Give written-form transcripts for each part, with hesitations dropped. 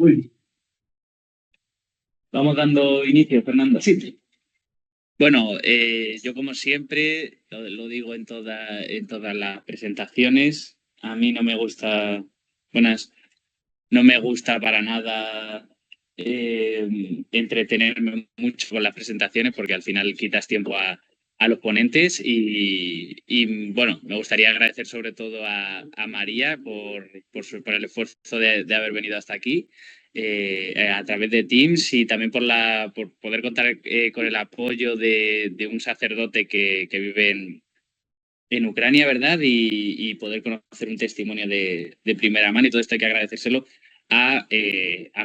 Uy. Vamos dando inicio, Fernando. Sí. Bueno, yo como siempre, lo digo en todas las presentaciones, a mí no me gusta, no me gusta para nada entretenerme mucho con las presentaciones porque al final quitas tiempo a los ponentes y, bueno, me gustaría agradecer sobre todo a María por el esfuerzo de haber venido hasta aquí. A través de Teams y también por poder contar con el apoyo de un sacerdote que vive en Ucrania, ¿verdad? Y poder conocer un testimonio de primera mano y todo esto hay que agradecérselo a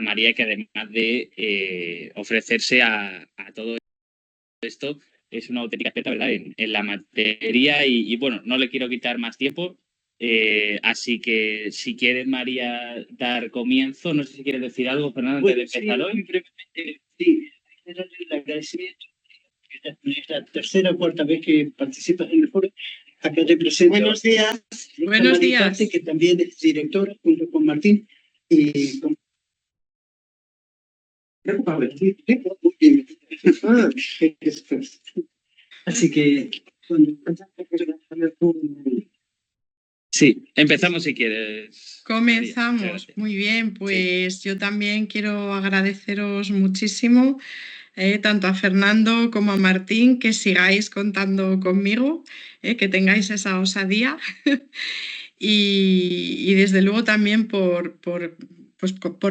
María, que además de ofrecerse a todo esto, es una auténtica experta, ¿verdad? En la materia y, bueno, no le quiero quitar más tiempo. Así que si quieres, María, dar comienzo, no sé si quieres decir algo, Fernando, antes de empezar hoy. Muy brevemente, sí, el agradecimiento. Esta tercera o cuarta vez que participas en el foro. Acá te presento. Buenos días. Buenos días. Que también es directora junto con Martín. Y con... Muy bien. Así que... Sí, empezamos si quieres. Comenzamos. Muy bien, pues sí. Yo también quiero agradeceros muchísimo, tanto a Fernando como a Martín, que sigáis contando conmigo, que tengáis esa osadía y desde luego también por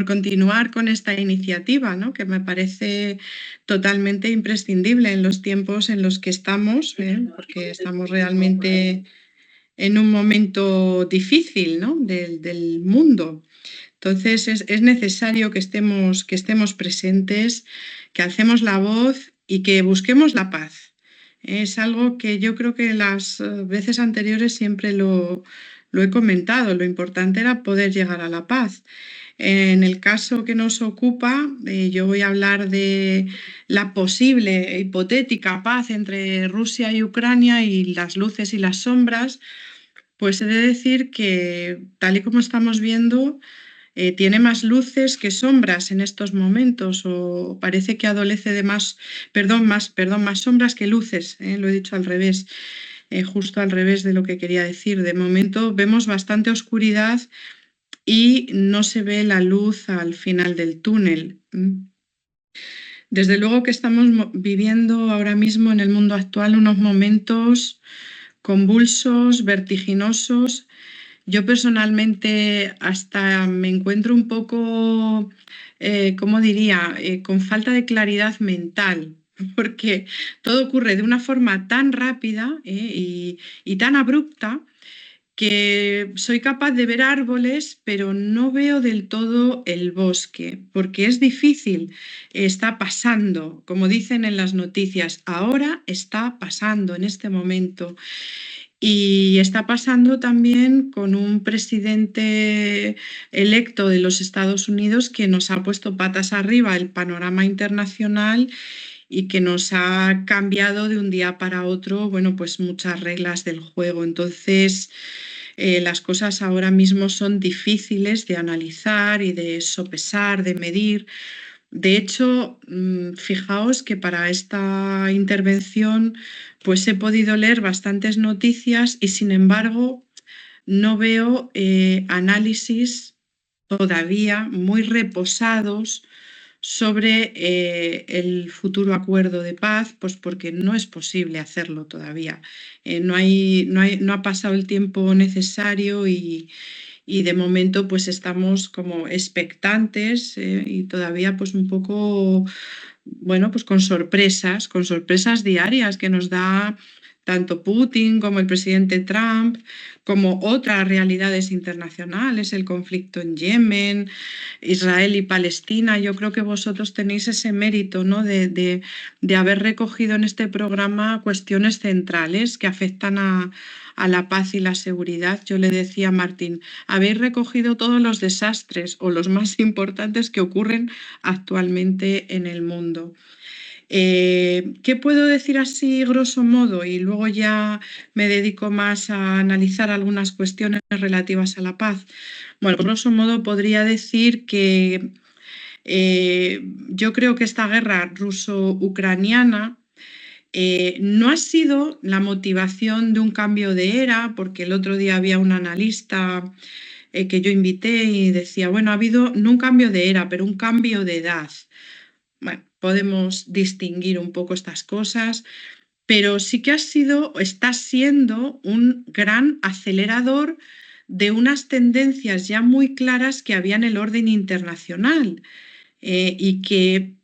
continuar con esta iniciativa, ¿no? Que me parece totalmente imprescindible en los tiempos en los que estamos, porque estamos realmente en un momento difícil, ¿no? del mundo. Entonces es necesario que estemos presentes, que alcemos la voz y que busquemos la paz. Es algo que yo creo que las veces anteriores siempre lo he comentado. Lo importante era poder llegar a la paz. En el caso que nos ocupa, yo voy a hablar de la posible e hipotética paz entre Rusia y Ucrania y las luces y las sombras. Pues he de decir que, tal y como estamos viendo, tiene más luces que sombras en estos momentos, o parece que adolece de más sombras que luces, lo he dicho al revés, justo al revés de lo que quería decir. De momento vemos bastante oscuridad y no se ve la luz al final del túnel. Desde luego que estamos viviendo ahora mismo en el mundo actual unos momentos convulsos, vertiginosos. Yo personalmente hasta me encuentro un poco, ¿cómo diría?, con falta de claridad mental, porque todo ocurre de una forma tan rápida y tan abrupta que soy capaz de ver árboles, pero no veo del todo el bosque, porque es difícil. Está pasando, como dicen en las noticias, ahora está pasando en este momento. Y está pasando también con un presidente electo de los Estados Unidos que nos ha puesto patas arriba el panorama internacional y que nos ha cambiado de un día para otro, bueno, pues muchas reglas del juego. Entonces, las cosas ahora mismo son difíciles de analizar y de sopesar, de medir. De hecho, fijaos que para esta intervención pues he podido leer bastantes noticias y, sin embargo, no veo análisis todavía muy reposados sobre el futuro acuerdo de paz, pues porque no es posible hacerlo todavía. No ha pasado el tiempo necesario y de momento pues estamos como expectantes y todavía pues un poco, bueno, pues con sorpresas diarias que nos da tanto Putin como el presidente Trump, como otras realidades internacionales, el conflicto en Yemen, Israel y Palestina. Yo creo que vosotros tenéis ese mérito, ¿no?, de haber recogido en este programa cuestiones centrales que afectan a la paz y la seguridad. Yo le decía a Martín, habéis recogido todos los desastres o los más importantes que ocurren actualmente en el mundo. ¿Qué puedo decir así grosso modo? Y luego ya me dedico más a analizar algunas cuestiones relativas a la paz. Bueno, grosso modo podría decir que Yo creo que esta guerra ruso-ucraniana no ha sido la motivación de un cambio de era, porque el otro día había un analista que yo invité y decía, bueno, ha habido no un cambio de era, pero un cambio de edad. Bueno, podemos distinguir un poco estas cosas, pero sí que está siendo un gran acelerador de unas tendencias ya muy claras que había en el orden internacional y que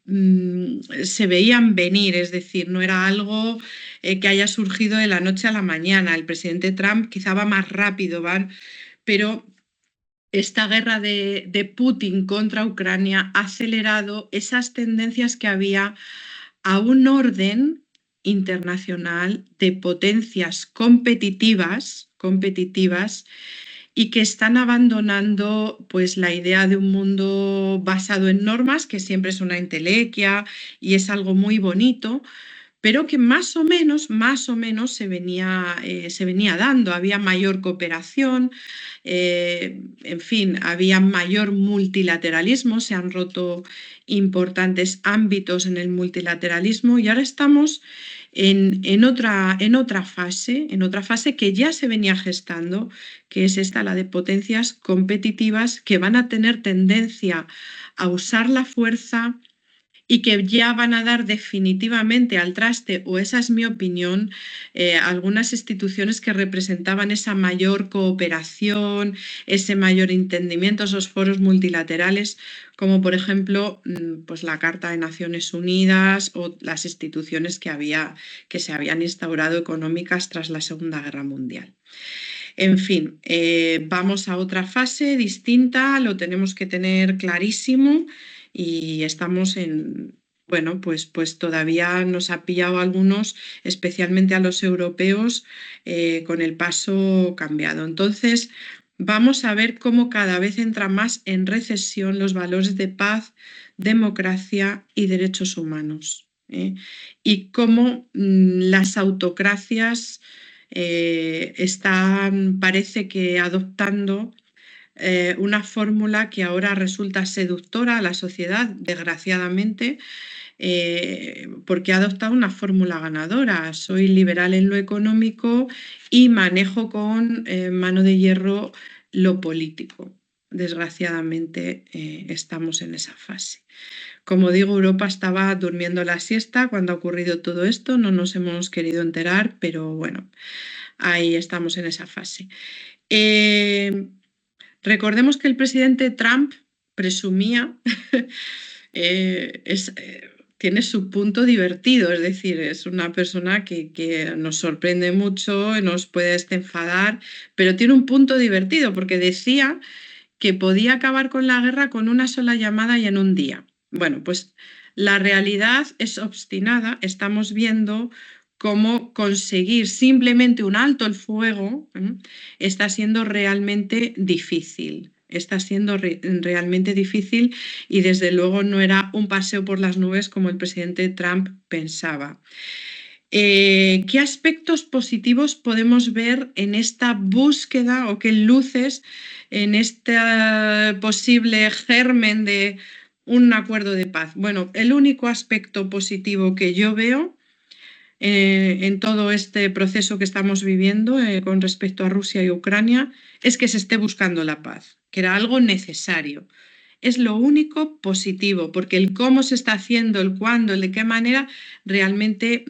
se veían venir, es decir, no era algo que haya surgido de la noche a la mañana. El presidente Trump quizá va más rápido, pero esta guerra de Putin contra Ucrania ha acelerado esas tendencias que había a un orden internacional de potencias competitivas y que están abandonando pues la idea de un mundo basado en normas, que siempre es una entelequia y es algo muy bonito, pero que más o menos se venía dando. Había mayor cooperación, en fin, había mayor multilateralismo, se han roto importantes ámbitos en el multilateralismo y ahora estamos en otra fase que ya se venía gestando, que es esta, la de potencias competitivas que van a tener tendencia a usar la fuerza y que ya van a dar definitivamente al traste, o esa es mi opinión, algunas instituciones que representaban esa mayor cooperación, ese mayor entendimiento, esos foros multilaterales, como por ejemplo pues la Carta de Naciones Unidas o las instituciones que se habían instaurado económicas tras la Segunda Guerra Mundial. En fin, vamos a otra fase distinta, lo tenemos que tener clarísimo y estamos bueno, pues todavía nos ha pillado a algunos, especialmente a los europeos, con el paso cambiado. Entonces, vamos a ver cómo cada vez entra más en recesión los valores de paz, democracia y derechos humanos, y cómo las autocracias están, parece que, adoptando una fórmula que ahora resulta seductora a la sociedad, desgraciadamente, porque ha adoptado una fórmula ganadora. Soy liberal en lo económico y manejo con mano de hierro lo político. Desgraciadamente estamos en esa fase. Como digo, Europa estaba durmiendo la siesta cuando ha ocurrido todo esto, no nos hemos querido enterar, pero bueno, ahí estamos en esa fase. Recordemos que el presidente Trump presumía, tiene su punto divertido, es decir, es una persona que nos sorprende mucho, nos puede enfadar, pero tiene un punto divertido porque decía que podía acabar con la guerra con una sola llamada y en un día. Bueno, pues la realidad es obstinada, estamos viendo cómo conseguir simplemente un alto el fuego está siendo realmente difícil. Está siendo realmente difícil y desde luego no era un paseo por las nubes como el presidente Trump pensaba. ¿Qué aspectos positivos podemos ver en esta búsqueda o qué luces en este posible germen de un acuerdo de paz? Bueno, el único aspecto positivo que yo veo en todo este proceso que estamos viviendo con respecto a Rusia y Ucrania es que se esté buscando la paz, que era algo necesario. Es lo único positivo, porque el cómo se está haciendo, el cuándo, el de qué manera, realmente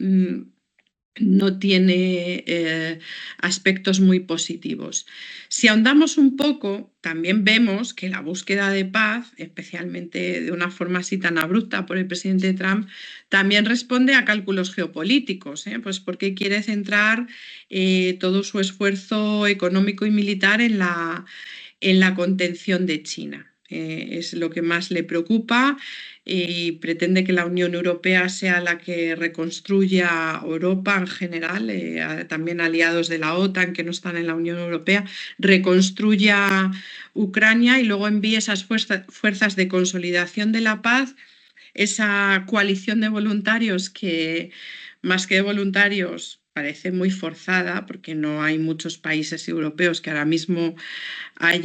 no tiene aspectos muy positivos. Si ahondamos un poco, también vemos que la búsqueda de paz, especialmente de una forma así tan abrupta por el presidente Trump, también responde a cálculos geopolíticos, pues porque quiere centrar todo su esfuerzo económico y militar en la contención de China. Es lo que más le preocupa y pretende que la Unión Europea sea la que reconstruya Europa en general, también aliados de la OTAN que no están en la Unión Europea, reconstruya Ucrania y luego envíe esas fuerzas de consolidación de la paz, esa coalición de voluntarios que, más que de voluntarios, parece muy forzada porque no hay muchos países europeos que ahora mismo se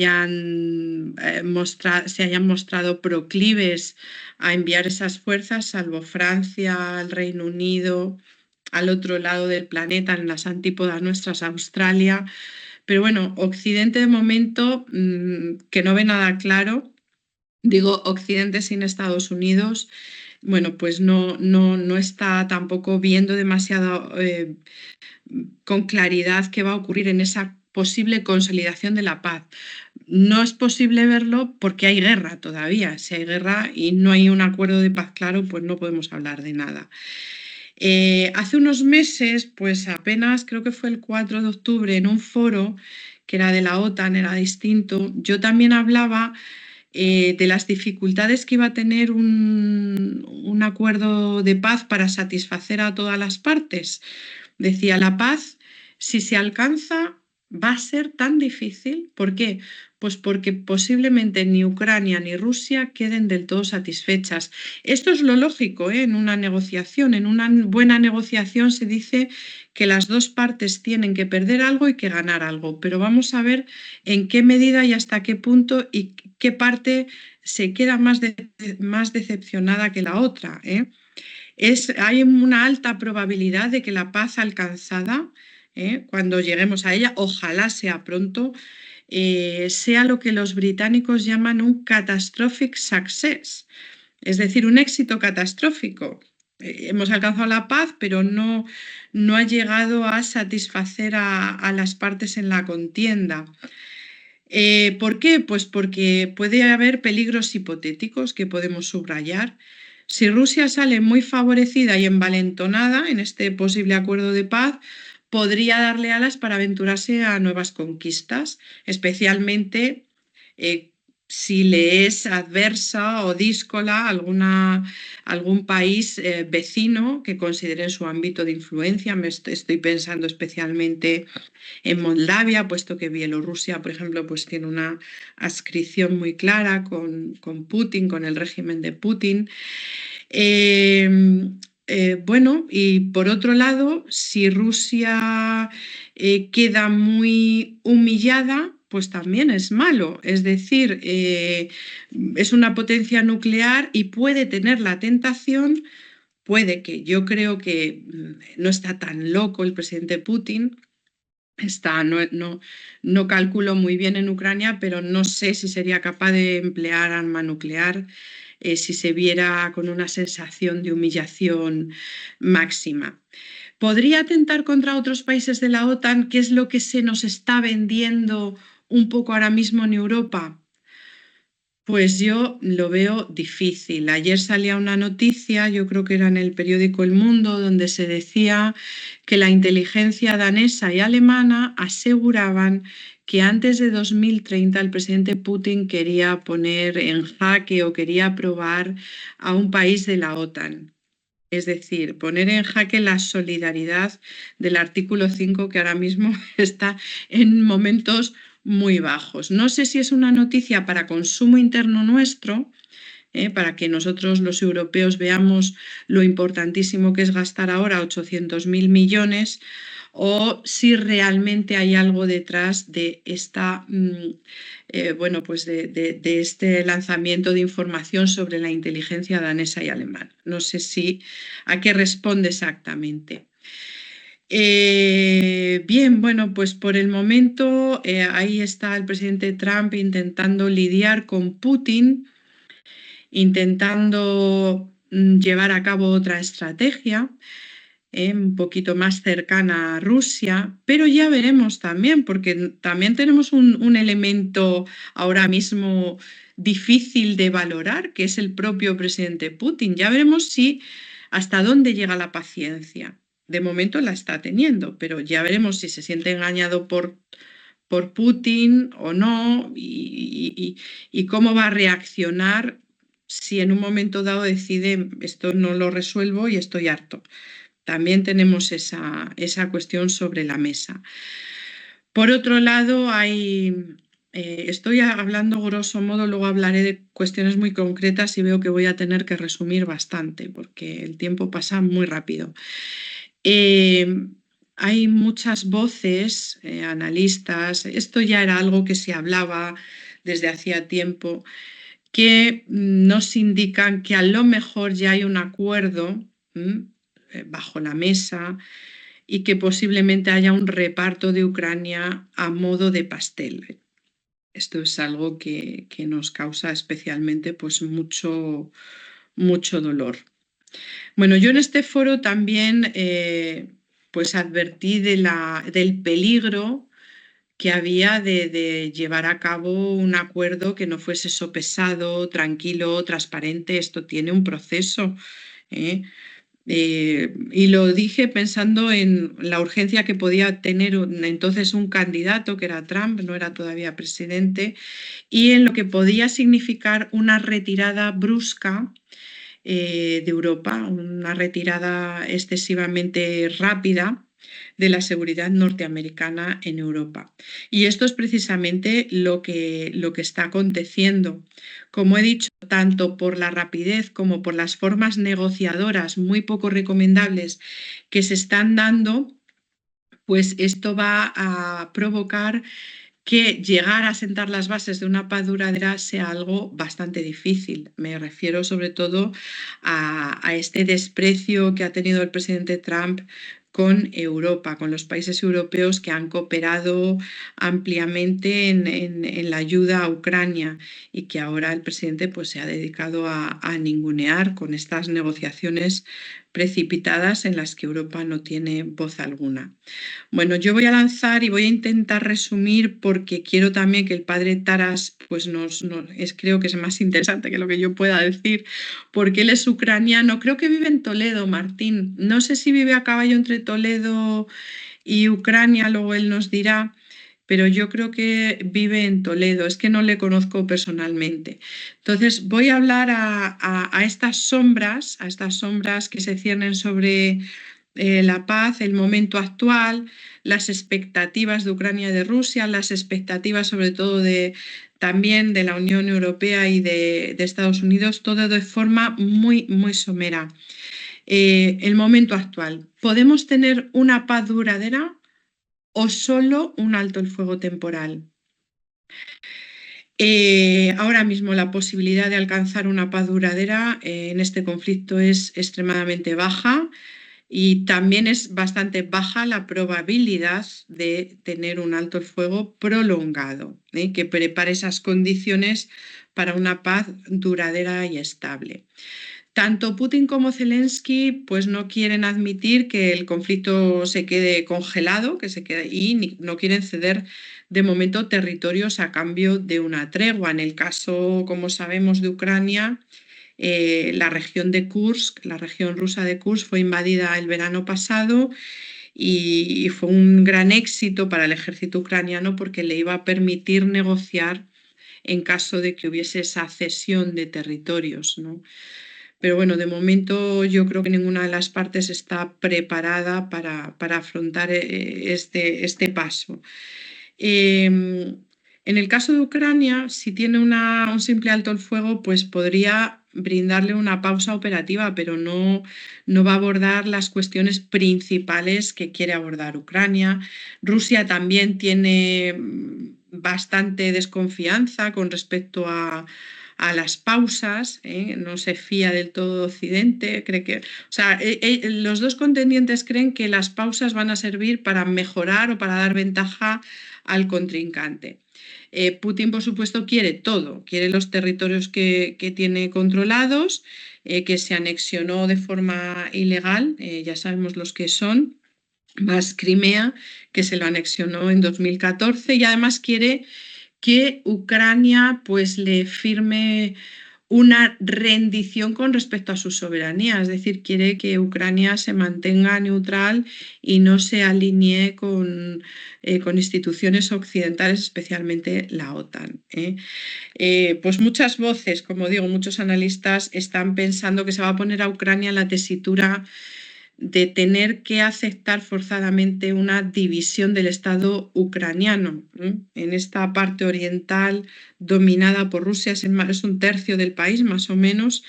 hayan mostrado proclives a enviar esas fuerzas, salvo Francia, el Reino Unido, al otro lado del planeta, en las antípodas nuestras, Australia. Pero bueno, Occidente de momento, que no ve nada claro, digo Occidente sin Estados Unidos, bueno, pues no está tampoco viendo demasiado con claridad qué va a ocurrir en esa posible consolidación de la paz. No es posible verlo porque hay guerra todavía. Si hay guerra y no hay un acuerdo de paz claro, pues no podemos hablar de nada. Hace unos meses, pues apenas creo que fue el 4 de octubre, en un foro que era de la OTAN, era distinto, yo también hablaba de las dificultades que iba a tener un acuerdo de paz para satisfacer a todas las partes. Decía, la paz, si se alcanza, va a ser tan difícil. ¿Por qué? Pues porque posiblemente ni Ucrania ni Rusia queden del todo satisfechas. Esto es lo lógico, ¿eh? En una negociación. En una buena negociación se dice que las dos partes tienen que perder algo y que ganar algo, pero vamos a ver en qué medida y hasta qué punto y qué parte se queda más decepcionada que la otra, ¿eh? Hay una alta probabilidad de que la paz alcanzada, cuando lleguemos a ella, ojalá sea pronto, sea lo que los británicos llaman un catastrophic success, es decir, un éxito catastrófico. Hemos alcanzado la paz, pero no ha llegado a satisfacer a las partes en la contienda. ¿Por qué? Pues porque puede haber peligros hipotéticos que podemos subrayar. Si Rusia sale muy favorecida y envalentonada en este posible acuerdo de paz, podría darle alas para aventurarse a nuevas conquistas, especialmente si le es adversa o díscola algún país vecino que considere en su ámbito de influencia. Estoy pensando especialmente en Moldavia, puesto que Bielorrusia, por ejemplo, pues tiene una adscripción muy clara con Putin, con el régimen de Putin. Bueno, y por otro lado, si Rusia queda muy humillada, pues también es malo. Es decir, es una potencia nuclear y puede tener la tentación, yo creo que no está tan loco el presidente Putin, no calculo muy bien en Ucrania, pero no sé si sería capaz de emplear arma nuclear si se viera con una sensación de humillación máxima. ¿Podría atentar contra otros países de la OTAN? ¿Qué es lo que se nos está vendiendo un poco ahora mismo en Europa? Pues yo lo veo difícil. Ayer salía una noticia, yo creo que era en el periódico El Mundo, donde se decía que la inteligencia danesa y alemana aseguraban que antes de 2030 el presidente Putin quería poner en jaque o quería probar a un país de la OTAN. Es decir, poner en jaque la solidaridad del artículo 5, que ahora mismo está en momentos muy bajos. No sé si es una noticia para consumo interno nuestro, para que nosotros los europeos veamos lo importantísimo que es gastar ahora 800.000 millones, o si realmente hay algo detrás de esta, pues de este lanzamiento de información sobre la inteligencia danesa y alemana. No sé a qué responde exactamente. Bien, bueno, pues por el momento ahí está el presidente Trump intentando lidiar con Putin, intentando llevar a cabo otra estrategia un poquito más cercana a Rusia, pero ya veremos también, porque también tenemos un elemento ahora mismo difícil de valorar, que es el propio presidente Putin. Ya veremos hasta dónde llega la paciencia. De momento la está teniendo, pero ya veremos si se siente engañado por Putin o no y cómo va a reaccionar si en un momento dado decide esto no lo resuelvo y estoy harto. También tenemos esa cuestión sobre la mesa. Por otro lado, estoy hablando grosso modo, luego hablaré de cuestiones muy concretas y veo que voy a tener que resumir bastante porque el tiempo pasa muy rápido. hay muchas voces, analistas, esto ya era algo que se hablaba desde hacía tiempo, que nos indican que a lo mejor ya hay un acuerdo bajo la mesa y que posiblemente haya un reparto de Ucrania a modo de pastel. Esto es algo que nos causa especialmente pues, mucho dolor. Bueno, yo en este foro también pues advertí del peligro que había de llevar a cabo un acuerdo que no fuese sopesado, tranquilo, transparente. Esto tiene un proceso. Y lo dije pensando en la urgencia que podía tener entonces un candidato, que era Trump, no era todavía presidente, y en lo que podía significar una retirada brusca de Europa, una retirada excesivamente rápida de la seguridad norteamericana en Europa. Y esto es precisamente lo que está aconteciendo. Como he dicho, tanto por la rapidez como por las formas negociadoras muy poco recomendables que se están dando, pues esto va a provocar que llegar a sentar las bases de una paz duradera sea algo bastante difícil. Me refiero sobre todo a este desprecio que ha tenido el presidente Trump con Europa, con los países europeos que han cooperado ampliamente en la ayuda a Ucrania y que ahora el presidente pues, se ha dedicado a ningunear con estas negociaciones precipitadas en las que Europa no tiene voz alguna. Bueno, yo voy a lanzar y voy a intentar resumir porque quiero también que el padre Taras pues creo que es más interesante que lo que yo pueda decir, porque él es ucraniano, creo que vive en Toledo, Martín. No sé si vive a caballo entre Toledo y Ucrania, luego él nos dirá, pero yo creo que vive en Toledo, es que no le conozco personalmente. Entonces voy a hablar a estas sombras que se ciernen sobre la paz, el momento actual, las expectativas de Ucrania y de Rusia, las expectativas sobre todo también de la Unión Europea y de Estados Unidos, todo de forma muy, muy somera. El momento actual. ¿Podemos tener una paz duradera o solo un alto el fuego temporal? Ahora mismo la posibilidad de alcanzar una paz duradera en este conflicto es extremadamente baja. Y también es bastante baja la probabilidad de tener un alto el fuego prolongado, que prepare esas condiciones para una paz duradera y estable. Tanto Putin como Zelensky pues, no quieren admitir que el conflicto se quede congelado y no quieren ceder de momento territorios a cambio de una tregua. En el caso, como sabemos, de Ucrania, la región de Kursk, la región rusa de Kursk, fue invadida el verano pasado y fue un gran éxito para el ejército ucraniano porque le iba a permitir negociar en caso de que hubiese esa cesión de territorios, ¿no? Pero bueno, de momento yo creo que ninguna de las partes está preparada para afrontar este paso. En el caso de Ucrania, si tiene un simple alto el fuego, pues podría brindarle una pausa operativa, pero no va a abordar las cuestiones principales que quiere abordar Ucrania. Rusia también tiene bastante desconfianza con respecto a las pausas, no se fía del todo Occidente, los dos contendientes creen que las pausas van a servir para mejorar o para dar ventaja al contrincante. Putin, por supuesto, quiere todo, quiere los territorios que tiene controlados, que se anexionó de forma ilegal, ya sabemos los que son, más Crimea, que se lo anexionó en 2014, y además quiere que Ucrania pues, le firme una rendición con respecto a su soberanía, es decir, quiere que Ucrania se mantenga neutral y no se alinee con instituciones occidentales, especialmente la OTAN. Pues muchas voces, como digo, muchos analistas están pensando que se va a poner a Ucrania en la tesitura de tener que aceptar forzadamente una división del Estado ucraniano. En esta parte oriental dominada por Rusia, es un tercio del país más o menos,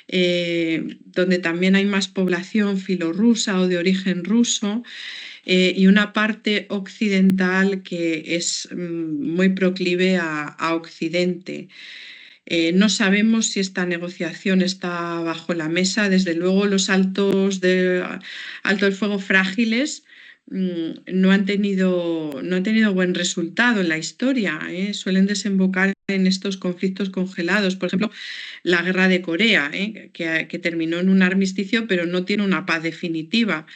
donde también hay más población filorrusa o de origen ruso. y una parte occidental que es muy proclive a Occidente. No sabemos si esta negociación está bajo la mesa. Desde luego, los alto el fuego frágiles no han tenido buen resultado en la historia. Suelen desembocar en estos conflictos congelados. Por ejemplo, la guerra de Corea, que terminó en un armisticio, pero no tiene una paz definitiva.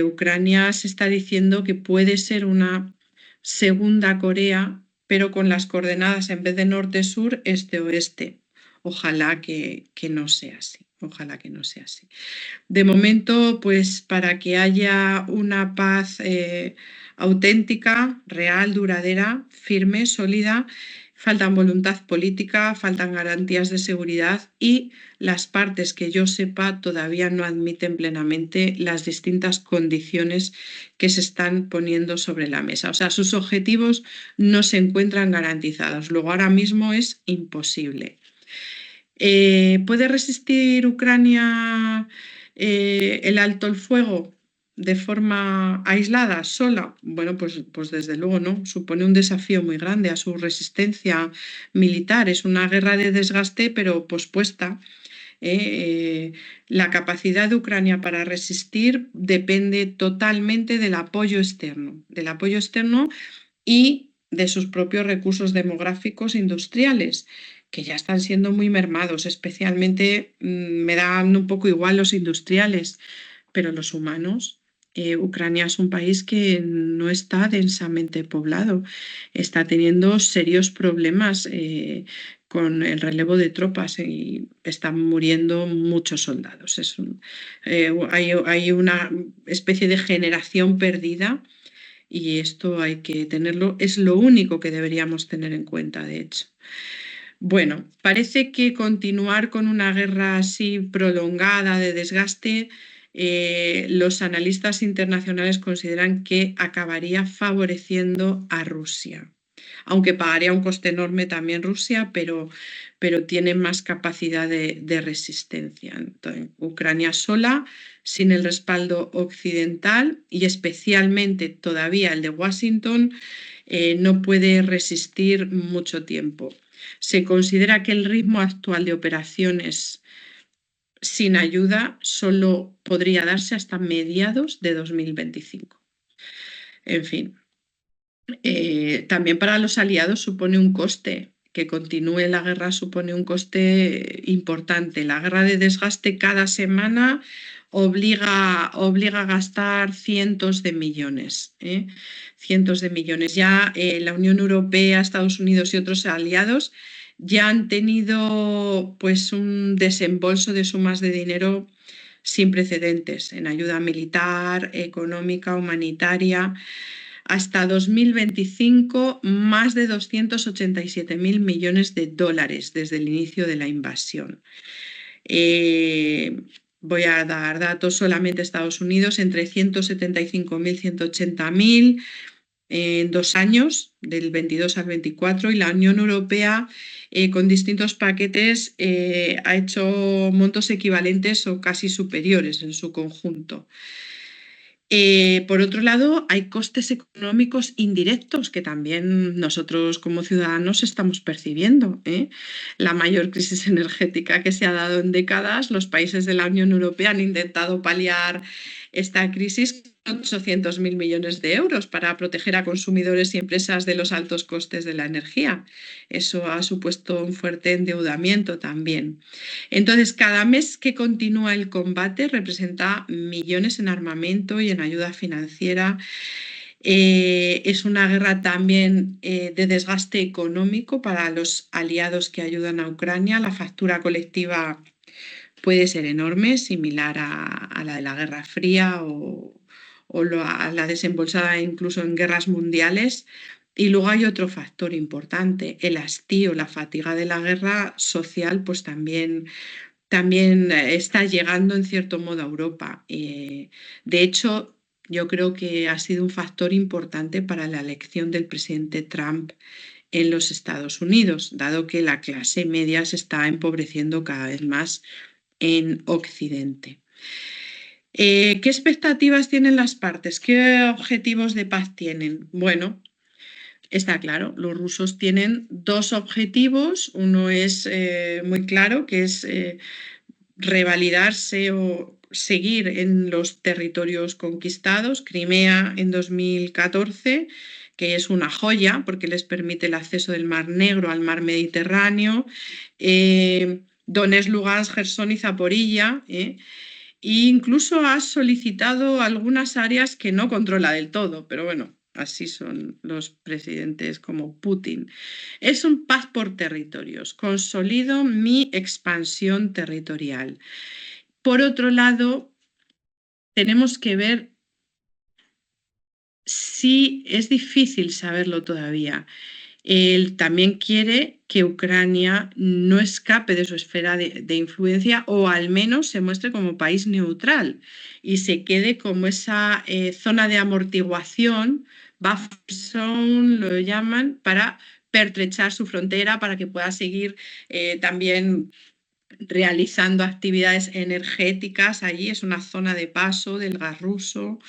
Ucrania se está diciendo que puede ser una segunda Corea, pero con las coordenadas en vez de norte-sur, este-oeste. Ojalá que no sea así. Ojalá que no sea así. De momento, pues para que haya una paz auténtica, real, duradera, firme, sólida, faltan voluntad política, faltan garantías de seguridad y las partes que yo sepa todavía no admiten plenamente las distintas condiciones que se están poniendo sobre la mesa. O sea, sus objetivos no se encuentran garantizados. Luego, ahora mismo es imposible. ¿Puede resistir Ucrania el alto el fuego de forma aislada, sola? Bueno, pues desde luego no. Supone un desafío muy grande a su resistencia militar. Es una guerra de desgaste, pero pospuesta. La capacidad de Ucrania para resistir depende totalmente del apoyo externo y de sus propios recursos demográficos e industriales, que ya están siendo muy mermados. Especialmente me dan un poco igual los industriales, pero los humanos. Ucrania es un país que no está densamente poblado, está teniendo serios problemas con el relevo de tropas y están muriendo muchos soldados. Hay una especie de generación perdida y esto hay que tenerlo, es lo único que deberíamos tener en cuenta, de hecho. Bueno, parece que continuar con una guerra así prolongada de desgaste, los analistas internacionales consideran que acabaría favoreciendo a Rusia, aunque pagaría un coste enorme también Rusia, pero tiene más capacidad de resistencia. Entonces, Ucrania sola, sin el respaldo occidental y especialmente todavía el de Washington, no puede resistir mucho tiempo. Se considera que el ritmo actual de operaciones sin ayuda solo podría darse hasta mediados de 2025. En fin, también para los aliados supone un coste. Que continúe la guerra supone un coste importante. La guerra de desgaste cada semana obliga a gastar cientos de millones. Cientos de millones. Ya la Unión Europea, Estados Unidos y otros aliados ya han tenido pues un desembolso de sumas de dinero sin precedentes en ayuda militar, económica, humanitaria. Hasta 2025, más de 287.000 millones de dólares desde el inicio de la invasión. Voy a dar datos solamente. Estados Unidos, entre 175.000 y 180.000 en 2 años, del 22 al 24, y la Unión Europea, con distintos paquetes, ha hecho montos equivalentes o casi superiores en su conjunto. Por otro lado, hay costes económicos indirectos que también nosotros como ciudadanos estamos percibiendo. La mayor crisis energética que se ha dado en décadas, los países de la Unión Europea han intentado paliar esta crisis con 800.000 millones de euros para proteger a consumidores y empresas de los altos costes de la energía. Eso ha supuesto un fuerte endeudamiento también. Entonces, cada mes que continúa el combate representa millones en armamento y en ayuda financiera. Es una guerra también de desgaste económico para los aliados que ayudan a Ucrania. La factura colectiva puede ser enorme, similar a la de la Guerra Fría o a la desembolsada incluso en guerras mundiales. Y luego hay otro factor importante, el hastío, la fatiga de la guerra social, pues también está llegando en cierto modo a Europa. De hecho, yo creo que ha sido un factor importante para la elección del presidente Trump en los Estados Unidos, dado que la clase media se está empobreciendo cada vez más en Occidente. ¿Qué expectativas tienen las partes? ¿Qué objetivos de paz tienen? Bueno, está claro, los rusos tienen dos objetivos. Uno es muy claro, que es revalidarse o seguir en los territorios conquistados. Crimea en 2014, que es una joya porque les permite el acceso del Mar Negro al Mar Mediterráneo. Donetsk, Lugansk, Jersón y Zaporilla. E incluso ha solicitado algunas áreas que no controla del todo, pero bueno, así son los presidentes como Putin. Es un paz por territorios. Consolido mi expansión territorial. Por otro lado, tenemos que ver si es difícil saberlo todavía. Él también quiere que Ucrania no escape de su esfera de influencia o al menos se muestre como país neutral y se quede como esa zona de amortiguación, buffer zone lo llaman, para pertrechar su frontera, para que pueda seguir también realizando actividades energéticas allí. Es una zona de paso del gas ruso.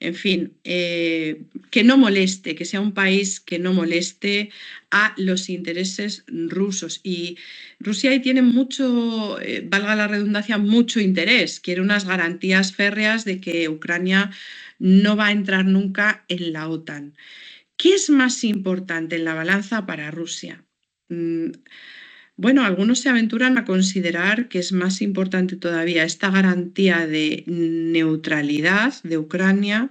En fin, que no moleste, que sea un país que no moleste a los intereses rusos. Y Rusia ahí tiene mucho, valga la redundancia, mucho interés. Quiere unas garantías férreas de que Ucrania no va a entrar nunca en la OTAN. ¿Qué es más importante en la balanza para Rusia? Bueno, algunos se aventuran a considerar que es más importante todavía esta garantía de neutralidad de Ucrania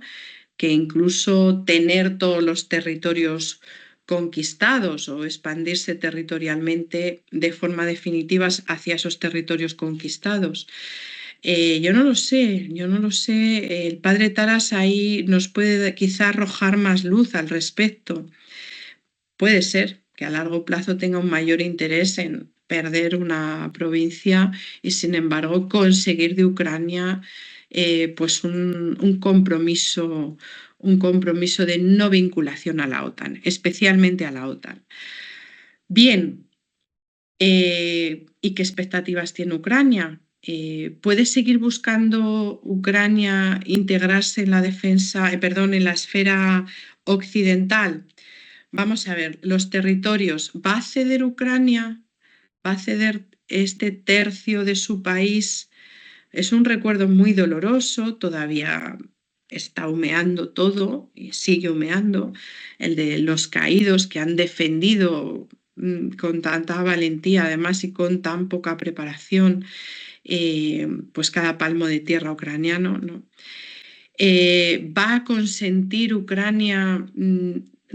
que incluso tener todos los territorios conquistados o expandirse territorialmente de forma definitiva hacia esos territorios conquistados. Yo no lo sé. El padre Taras ahí nos puede quizá arrojar más luz al respecto. Puede ser que a largo plazo tenga un mayor interés en perder una provincia y, sin embargo, conseguir de Ucrania pues un compromiso de no vinculación a la OTAN, especialmente a la OTAN. Bien, ¿y qué expectativas tiene Ucrania? ¿Puede seguir buscando Ucrania integrarse en la en la esfera occidental? Vamos a ver, los territorios. ¿Va a ceder Ucrania? ¿Va a ceder este tercio de su país? Es un recuerdo muy doloroso, todavía está humeando todo y sigue humeando. El de los caídos que han defendido con tanta valentía, además, y con tan poca preparación, pues cada palmo de tierra ucraniano, ¿no? ¿Va a consentir Ucrania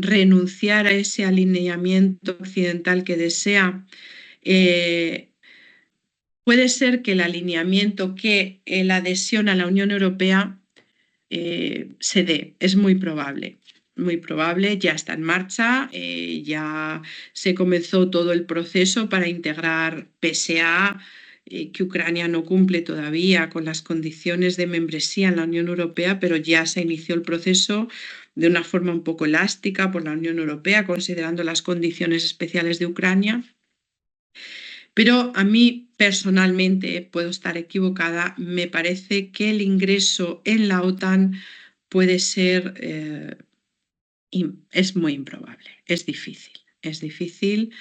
renunciar a ese alineamiento occidental que desea? Puede ser que el alineamiento, que la adhesión a la Unión Europea se dé, es muy probable. Muy probable, ya está en marcha, ya se comenzó todo el proceso para integrar, pese a que Ucrania no cumple todavía con las condiciones de membresía en la Unión Europea, pero ya se inició el proceso de una forma un poco elástica por la Unión Europea, considerando las condiciones especiales de Ucrania. Pero a mí personalmente, puedo estar equivocada, me parece que el ingreso en la OTAN puede ser, es muy improbable, es difícil.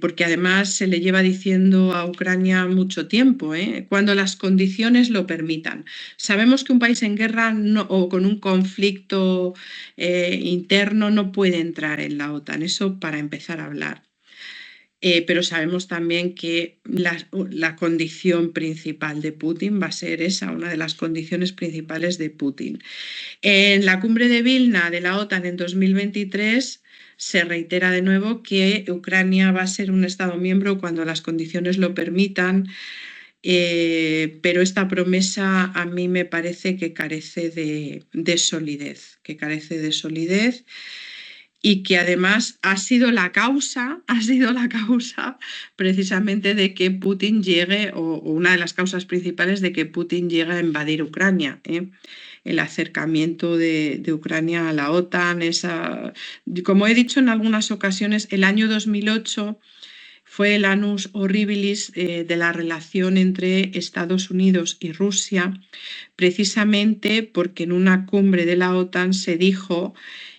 Porque además se le lleva diciendo a Ucrania mucho tiempo, cuando las condiciones lo permitan. Sabemos que un país en guerra o con un conflicto interno no puede entrar en la OTAN, eso para empezar a hablar. Pero sabemos también que la condición principal de Putin va a ser esa, una de las condiciones principales de Putin. En la cumbre de Vilna de la OTAN en 2023 se reitera de nuevo que Ucrania va a ser un Estado miembro cuando las condiciones lo permitan, pero esta promesa a mí me parece que carece de solidez, y que además ha sido la causa precisamente de que Putin llegue, o una de las causas principales de que Putin llegue a invadir Ucrania. El acercamiento de Ucrania a la OTAN, como he dicho en algunas ocasiones, el año 2008 fue el annus horribilis de la relación entre Estados Unidos y Rusia, precisamente porque en una cumbre de la OTAN se dijo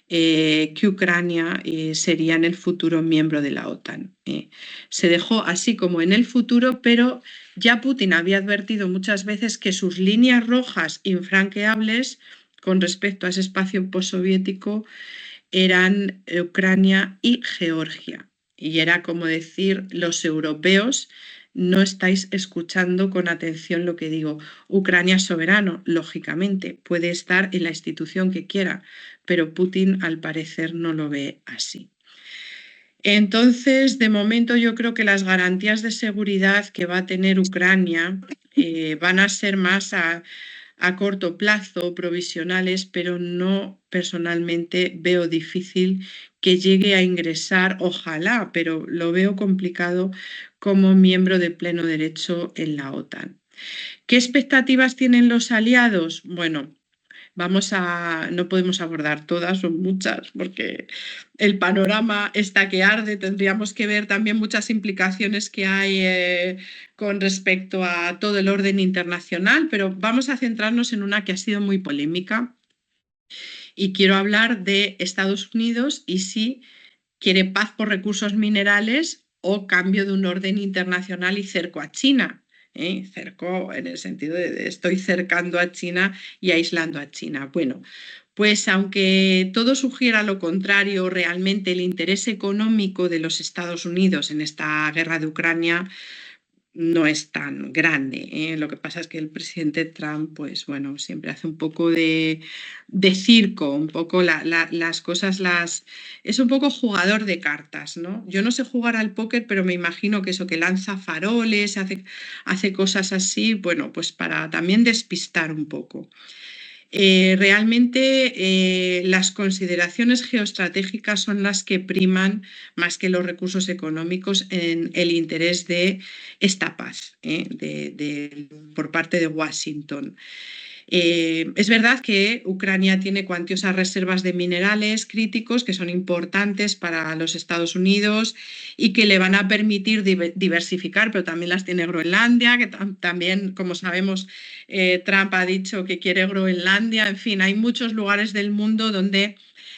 que Ucrania sería en el futuro miembro de la OTAN. Se dejó así como en el futuro, pero ya Putin había advertido muchas veces que sus líneas rojas infranqueables con respecto a ese espacio postsoviético eran Ucrania y Georgia. Y era como decir, los europeos no estáis escuchando con atención lo que digo. Ucrania es soberano, lógicamente, puede estar en la institución que quiera, pero Putin al parecer no lo ve así. Entonces, de momento yo creo que las garantías de seguridad que va a tener Ucrania van a ser más a corto plazo, provisionales, pero no personalmente veo difícil que llegue a ingresar, ojalá, pero lo veo complicado como miembro de pleno derecho en la OTAN. ¿Qué expectativas tienen los aliados? Bueno, no podemos abordar todas, son muchas, porque el panorama está que arde. Tendríamos que ver también muchas implicaciones que hay con respecto a todo el orden internacional, pero vamos a centrarnos en una que ha sido muy polémica y quiero hablar de Estados Unidos y si quiere paz por recursos minerales o cambio de un orden internacional y cerco a China. Cerco en el sentido de estoy cercando a China y aislando a China. Bueno, pues aunque todo sugiera lo contrario, realmente el interés económico de los Estados Unidos en esta guerra de Ucrania no es tan grande. Lo que pasa es que el presidente Trump, pues bueno, siempre hace un poco de circo, un poco las cosas es un poco jugador de cartas, ¿no? Yo no sé jugar al póker, pero me imagino que eso, que lanza faroles, hace cosas así, bueno, pues para también despistar un poco. Realmente las consideraciones geoestratégicas son las que priman más que los recursos económicos en el interés de esta paz por parte de Washington. Es verdad que Ucrania tiene cuantiosas reservas de minerales críticos que son importantes para los Estados Unidos y que le van a permitir diversificar, pero también las tiene Groenlandia, que también, como sabemos, Trump ha dicho que quiere Groenlandia. En fin, hay muchos lugares del mundo donde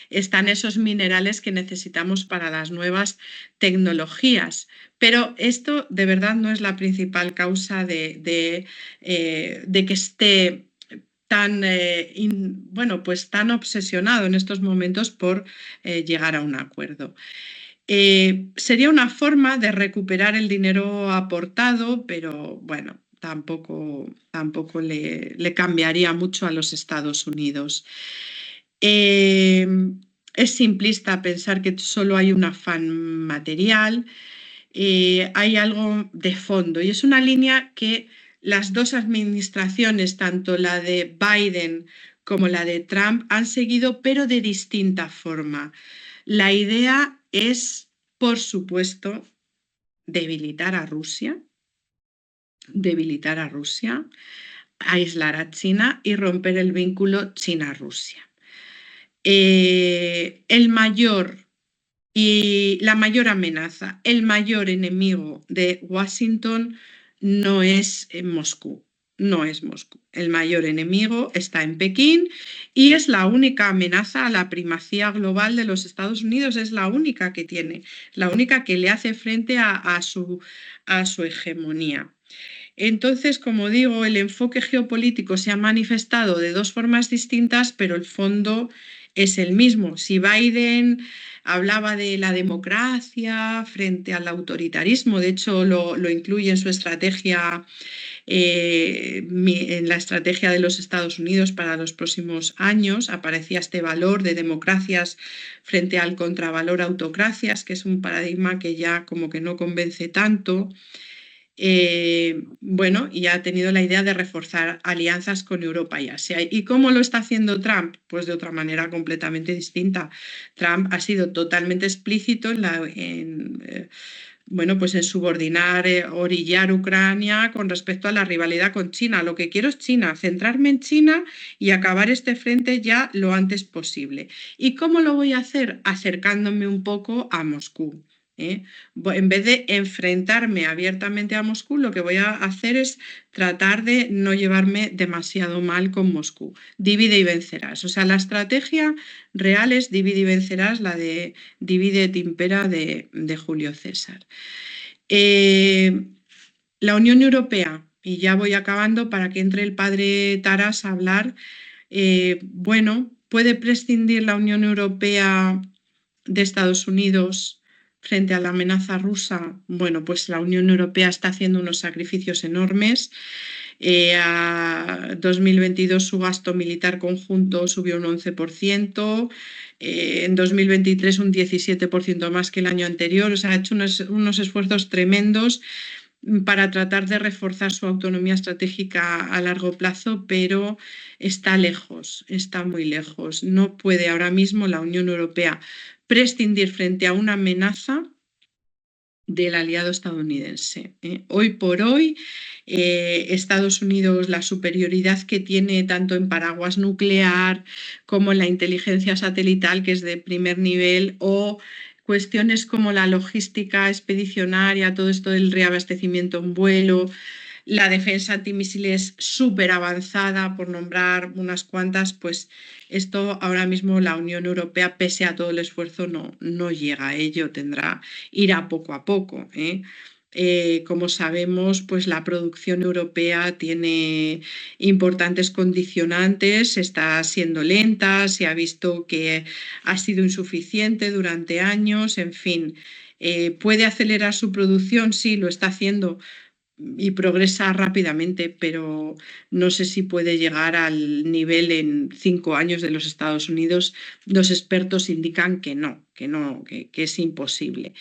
están esos minerales que necesitamos para las nuevas tecnologías. Pero esto de verdad no es la principal causa de que esté tan obsesionado en estos momentos por llegar a un acuerdo. Sería una forma de recuperar el dinero aportado, pero bueno, tampoco le cambiaría mucho a los Estados Unidos. Es simplista pensar que solo hay un afán material. Hay algo de fondo y es una línea que las dos administraciones, tanto la de Biden como la de Trump, han seguido, pero de distinta forma. La idea es, por supuesto, debilitar a Rusia, aislar a China y romper el vínculo China-Rusia. La mayor amenaza, el mayor enemigo de Washington no es Moscú. El mayor enemigo está en Pekín y es la única amenaza a la primacía global de los Estados Unidos, es la única que tiene, la única que le hace frente a su hegemonía. Entonces, como digo, el enfoque geopolítico se ha manifestado de dos formas distintas, pero el fondo es el mismo. Si Biden hablaba de la democracia frente al autoritarismo, de hecho lo incluye en su estrategia, en la estrategia de los Estados Unidos para los próximos años, aparecía este valor de democracias frente al contravalor autocracias, que es un paradigma que ya como que no convence tanto. Y ha tenido la idea de reforzar alianzas con Europa y Asia. ¿Y cómo lo está haciendo Trump? Pues de otra manera completamente distinta. Trump ha sido totalmente explícito en subordinar, orillar Ucrania con respecto a la rivalidad con China. Lo que quiero es China, centrarme en China y acabar este frente ya lo antes posible. ¿Y cómo lo voy a hacer? Acercándome un poco a Moscú. En vez de enfrentarme abiertamente a Moscú, lo que voy a hacer es tratar de no llevarme demasiado mal con Moscú. Divide y vencerás. O sea, la estrategia real es divide y vencerás, la de divide et impera de Julio César. La Unión Europea, y ya voy acabando para que entre el padre Taras a hablar, bueno, ¿puede prescindir la Unión Europea de Estados Unidos frente a la amenaza rusa? Bueno, pues la Unión Europea está haciendo unos sacrificios enormes. A 2022 su gasto militar conjunto subió un 11%, en 2023 un 17% más que el año anterior. O sea, ha hecho unos esfuerzos tremendos para tratar de reforzar su autonomía estratégica a largo plazo, pero está lejos, está muy lejos. No puede ahora mismo la Unión Europea prescindir frente a una amenaza del aliado estadounidense. Hoy por hoy, Estados Unidos, la superioridad que tiene tanto en paraguas nuclear como en la inteligencia satelital, que es de primer nivel, o cuestiones como la logística expedicionaria, todo esto del reabastecimiento en vuelo, la defensa antimisiles súper avanzada, por nombrar unas cuantas, pues esto ahora mismo la Unión Europea, pese a todo el esfuerzo, no llega a ello, irá poco a poco. Como sabemos, pues la producción europea tiene importantes condicionantes, está siendo lenta, se ha visto que ha sido insuficiente durante años, en fin. ¿Puede acelerar su producción? Sí, lo está haciendo y progresa rápidamente, pero no sé si puede llegar al nivel en 5 años de los Estados Unidos. Los expertos indican que es imposible.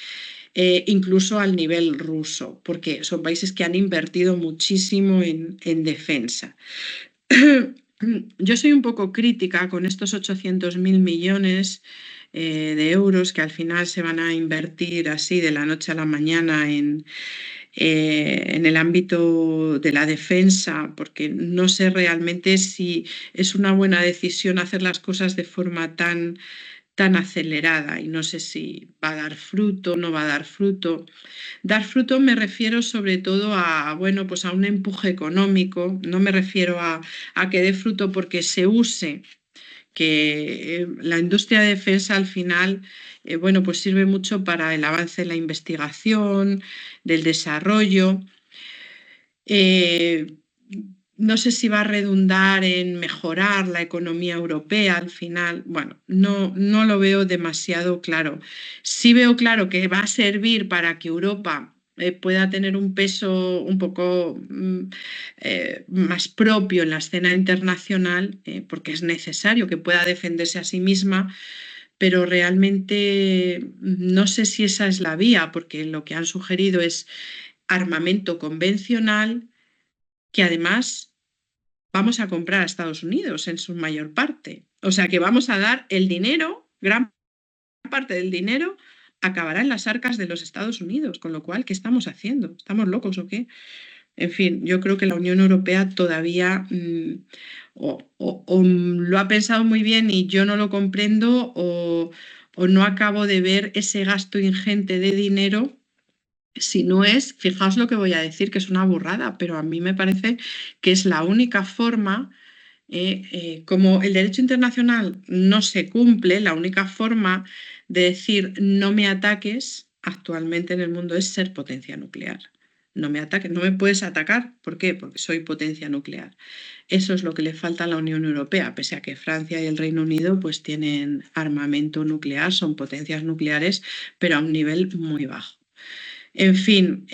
Incluso al nivel ruso, porque son países que han invertido muchísimo en defensa. Yo soy un poco crítica con estos 800.000 millones de euros que al final se van a invertir así de la noche a la mañana en el ámbito de la defensa, porque no sé realmente si es una buena decisión hacer las cosas de forma tan acelerada, y no sé si va a dar fruto o no va a dar fruto. Dar fruto me refiero sobre todo a, bueno, pues a un empuje económico, no me refiero a que dé fruto porque se use, que la industria de defensa al final, bueno, pues sirve mucho para el avance de la investigación, del desarrollo. No sé si va a redundar en mejorar la economía europea al final. Bueno, no lo veo demasiado claro. Sí veo claro que va a servir para que Europa pueda tener un peso un poco más propio en la escena internacional, porque es necesario que pueda defenderse a sí misma, pero realmente no sé si esa es la vía, porque lo que han sugerido es armamento convencional, que además vamos a comprar a Estados Unidos en su mayor parte. O sea que vamos a dar el dinero, gran parte del dinero acabará en las arcas de los Estados Unidos, con lo cual, ¿qué estamos haciendo? ¿Estamos locos o qué? En fin, yo creo que la Unión Europea todavía o lo ha pensado muy bien y yo no lo comprendo, o no acabo de ver ese gasto ingente de dinero. Si no es, fijaos lo que voy a decir, que es una burrada, pero a mí me parece que es la única forma, como el derecho internacional no se cumple, la única forma de decir no me ataques actualmente en el mundo es ser potencia nuclear. No me ataques, no me puedes atacar. ¿Por qué? Porque soy potencia nuclear. Eso es lo que le falta a la Unión Europea, pese a que Francia y el Reino Unido pues tienen armamento nuclear, son potencias nucleares, pero a un nivel muy bajo. En fin,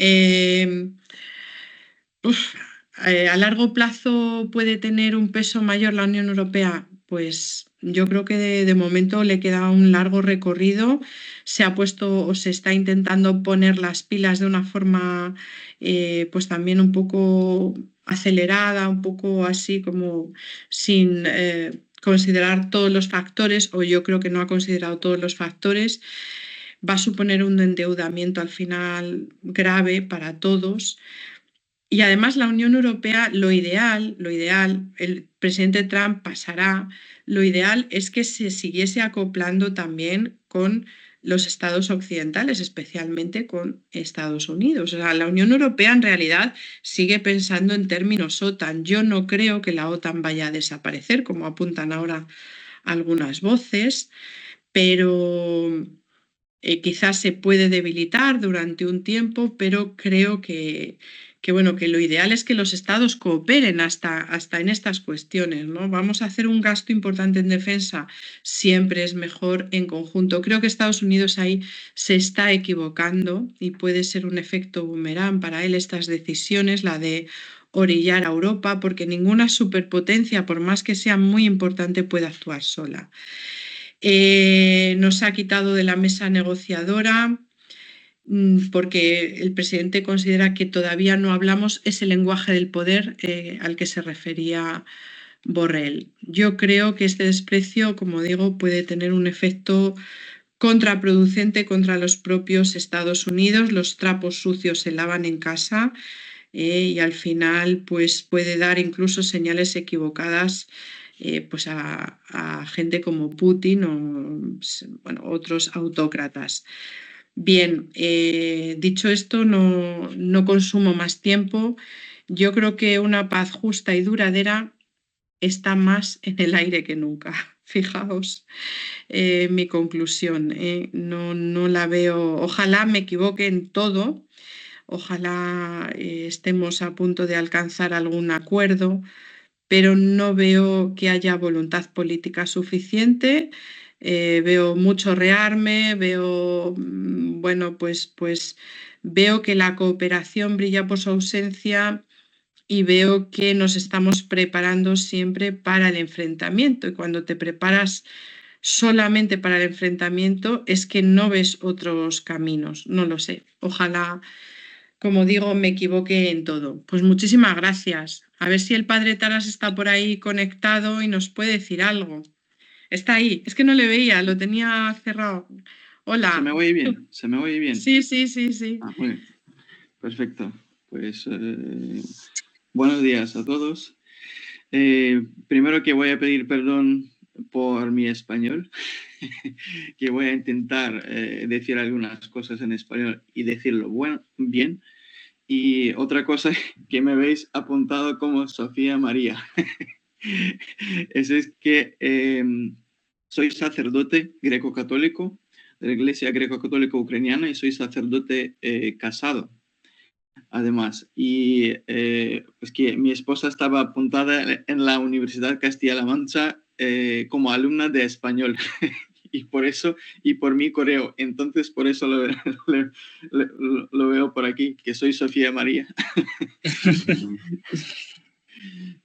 a largo plazo puede tener un peso mayor la Unión Europea. Pues yo creo que de momento le queda un largo recorrido. Se ha puesto o se está intentando poner las pilas de una forma pues también un poco acelerada, un poco así como sin considerar todos los factores, o yo creo que no ha considerado todos los factores. Va a suponer un endeudamiento al final grave para todos. Y además la Unión Europea, lo ideal, el presidente Trump pasará, lo ideal es que se siguiese acoplando también con los estados occidentales, especialmente con Estados Unidos. O sea, la Unión Europea en realidad sigue pensando en términos OTAN. Yo no creo que la OTAN vaya a desaparecer, como apuntan ahora algunas voces, pero quizás se puede debilitar durante un tiempo, pero creo bueno, que lo ideal es que los estados cooperen hasta en estas cuestiones, ¿no? Vamos a hacer un gasto importante en defensa, siempre es mejor en conjunto. Creo que Estados Unidos ahí se está equivocando y puede ser un efecto boomerang para él estas decisiones, la de orillar a Europa, porque ninguna superpotencia, por más que sea muy importante, puede actuar sola. Nos ha quitado de la mesa negociadora porque el presidente considera que todavía no hablamos ese lenguaje del poder al que se refería Borrell. Yo creo que este desprecio, como digo, puede tener un efecto contraproducente contra los propios Estados Unidos. Los trapos sucios se lavan en casa y al final pues, puede dar incluso señales equivocadas pues a gente como Putin o bueno, otros autócratas. Bien, dicho esto, no consumo más tiempo. Yo creo que una paz justa y duradera está más en el aire que nunca. Fijaos mi conclusión. No la veo. Ojalá me equivoque en todo. Ojalá estemos a punto de alcanzar algún acuerdo, pero no veo que haya voluntad política suficiente. Veo mucho rearme, veo, bueno, pues veo que la cooperación brilla por su ausencia y veo que nos estamos preparando siempre para el enfrentamiento. Y cuando te preparas solamente para el enfrentamiento es que no ves otros caminos. No lo sé. Ojalá, como digo, me equivoque en todo. Pues muchísimas gracias. A ver si el padre Taras está por ahí conectado y nos puede decir algo. Está ahí. Es que no le veía, lo tenía cerrado. Hola. ¿Se me oye bien? ¿Se me oye bien? Sí. Muy bien. Perfecto. Pues buenos días a todos. Primero que voy a pedir perdón por mi español, que voy a intentar decir algunas cosas en español y decirlo bien. Y otra cosa que me veis apuntado como Sofía María. Eso es que soy sacerdote greco-católico de la Iglesia greco-católica ucraniana y soy sacerdote casado, además. Y pues que mi esposa estaba apuntada en la Universidad Castilla-La Mancha como alumna de español. Y por eso, y por mi correo. Entonces, por eso lo veo por aquí, que soy Sofía María.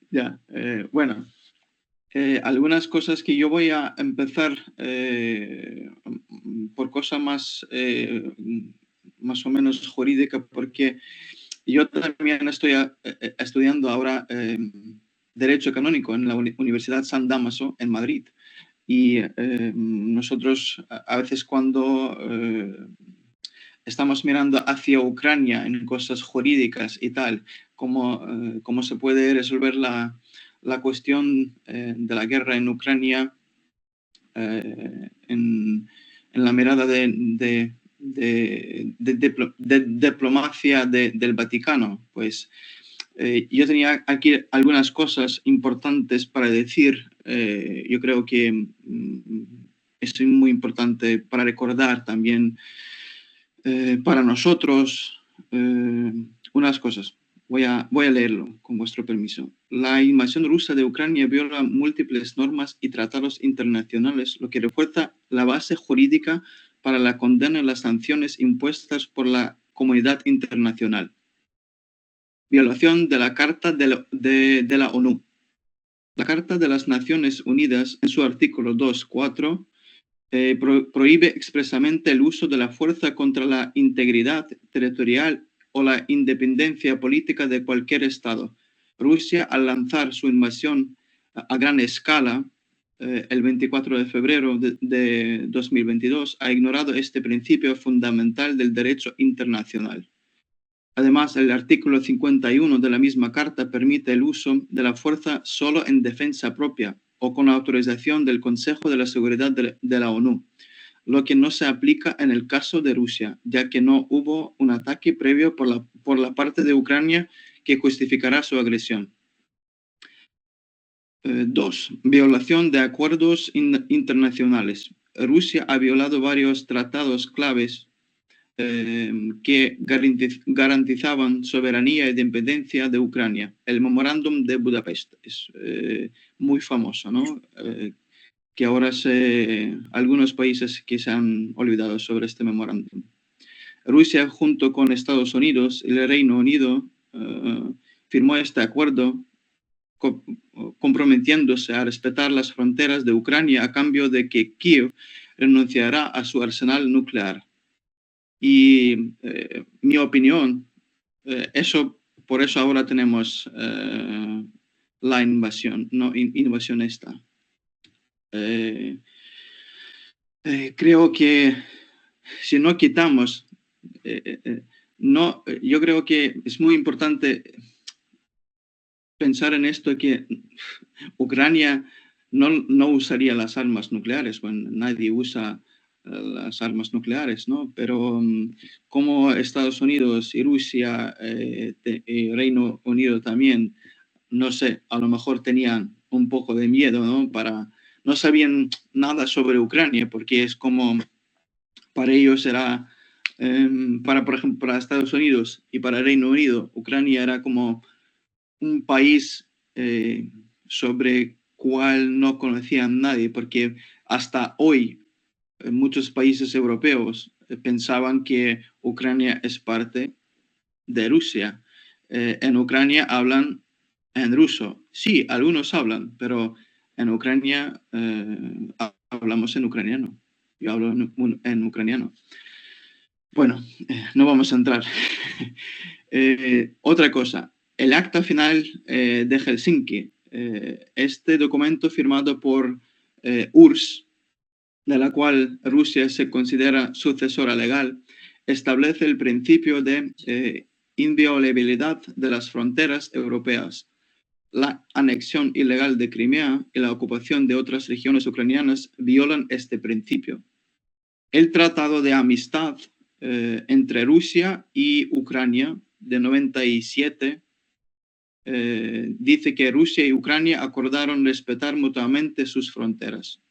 Ya, bueno. Algunas cosas que yo voy a empezar por cosas más o menos jurídicas, porque yo también estoy estudiando ahora Derecho Canónico en la Universidad San Dámaso en Madrid. Y nosotros a veces cuando estamos mirando hacia Ucrania en cosas jurídicas y tal, cómo se puede resolver la cuestión de la guerra en Ucrania en la mirada de diplomacia del Vaticano. Pues yo tenía aquí algunas cosas importantes para decir. Yo creo que es muy importante para recordar también para nosotros unas cosas. Voy a leerlo, con vuestro permiso. La invasión rusa de Ucrania viola múltiples normas y tratados internacionales, lo que refuerza la base jurídica para la condena de las sanciones impuestas por la comunidad internacional. Violación de la Carta de la ONU. La Carta de las Naciones Unidas, en su artículo 2.4, prohíbe expresamente el uso de la fuerza contra la integridad territorial o la independencia política de cualquier Estado. Rusia, al lanzar su invasión a gran escala el 24 de febrero de 2022, ha ignorado este principio fundamental del derecho internacional. Además, el artículo 51 de la misma Carta permite el uso de la fuerza solo en defensa propia o con autorización del Consejo de la Seguridad de la ONU. lo que no se aplica en el caso de Rusia, ya que no hubo un ataque previo por la parte de Ucrania que justificará su agresión. 2. Violación de acuerdos internacionales. Rusia ha violado varios tratados claves que garantizaban soberanía e independencia de Ucrania. El Memorándum de Budapest es muy famoso, ¿no? Que ahora algunos países que se han olvidado sobre este memorándum. Rusia, junto con Estados Unidos y el Reino Unido, firmó este acuerdo comprometiéndose a respetar las fronteras de Ucrania a cambio de que Kiev renunciará a su arsenal nuclear. Y mi opinión, por eso ahora tenemos la invasión, no invasión esta. Creo que si no quitamos, yo creo que es muy importante pensar en esto, que Ucrania no usaría las armas nucleares. Bueno, nadie usa las armas nucleares, ¿no? Pero como Estados Unidos y Rusia y Reino Unido también, no sé, a lo mejor tenían un poco de miedo, ¿no? No sabían nada sobre Ucrania, porque es como, para ellos era, por ejemplo, para Estados Unidos y para Reino Unido, Ucrania era como un país sobre cual no conocían nadie, porque hasta hoy muchos países europeos pensaban que Ucrania es parte de Rusia. En Ucrania hablan en ruso. Sí, algunos hablan, pero en Ucrania hablamos en ucraniano. Yo hablo en ucraniano. Bueno, no vamos a entrar. Otra cosa, el acta final de Helsinki. Este documento firmado por URSS, de la cual Rusia se considera sucesora legal, establece el principio de inviolabilidad de las fronteras europeas. La anexión ilegal de Crimea y la ocupación de otras regiones ucranianas violan este principio. El Tratado de Amistad entre Rusia y Ucrania de 97 dice que Rusia y Ucrania acordaron respetar mutuamente sus fronteras.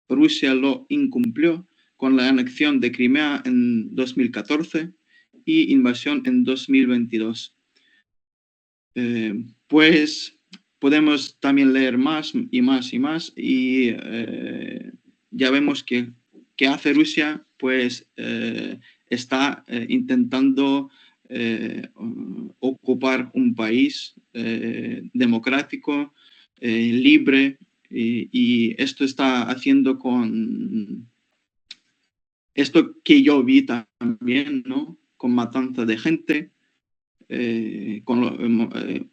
Rusia lo incumplió con la anexión de Crimea en 2014 y invasión en 2022. Pues podemos también leer más y más y más, y ya vemos que hace Rusia, pues está intentando ocupar un país democrático, libre, y esto está haciendo con esto que yo vi también, ¿no? Con matanza de gente,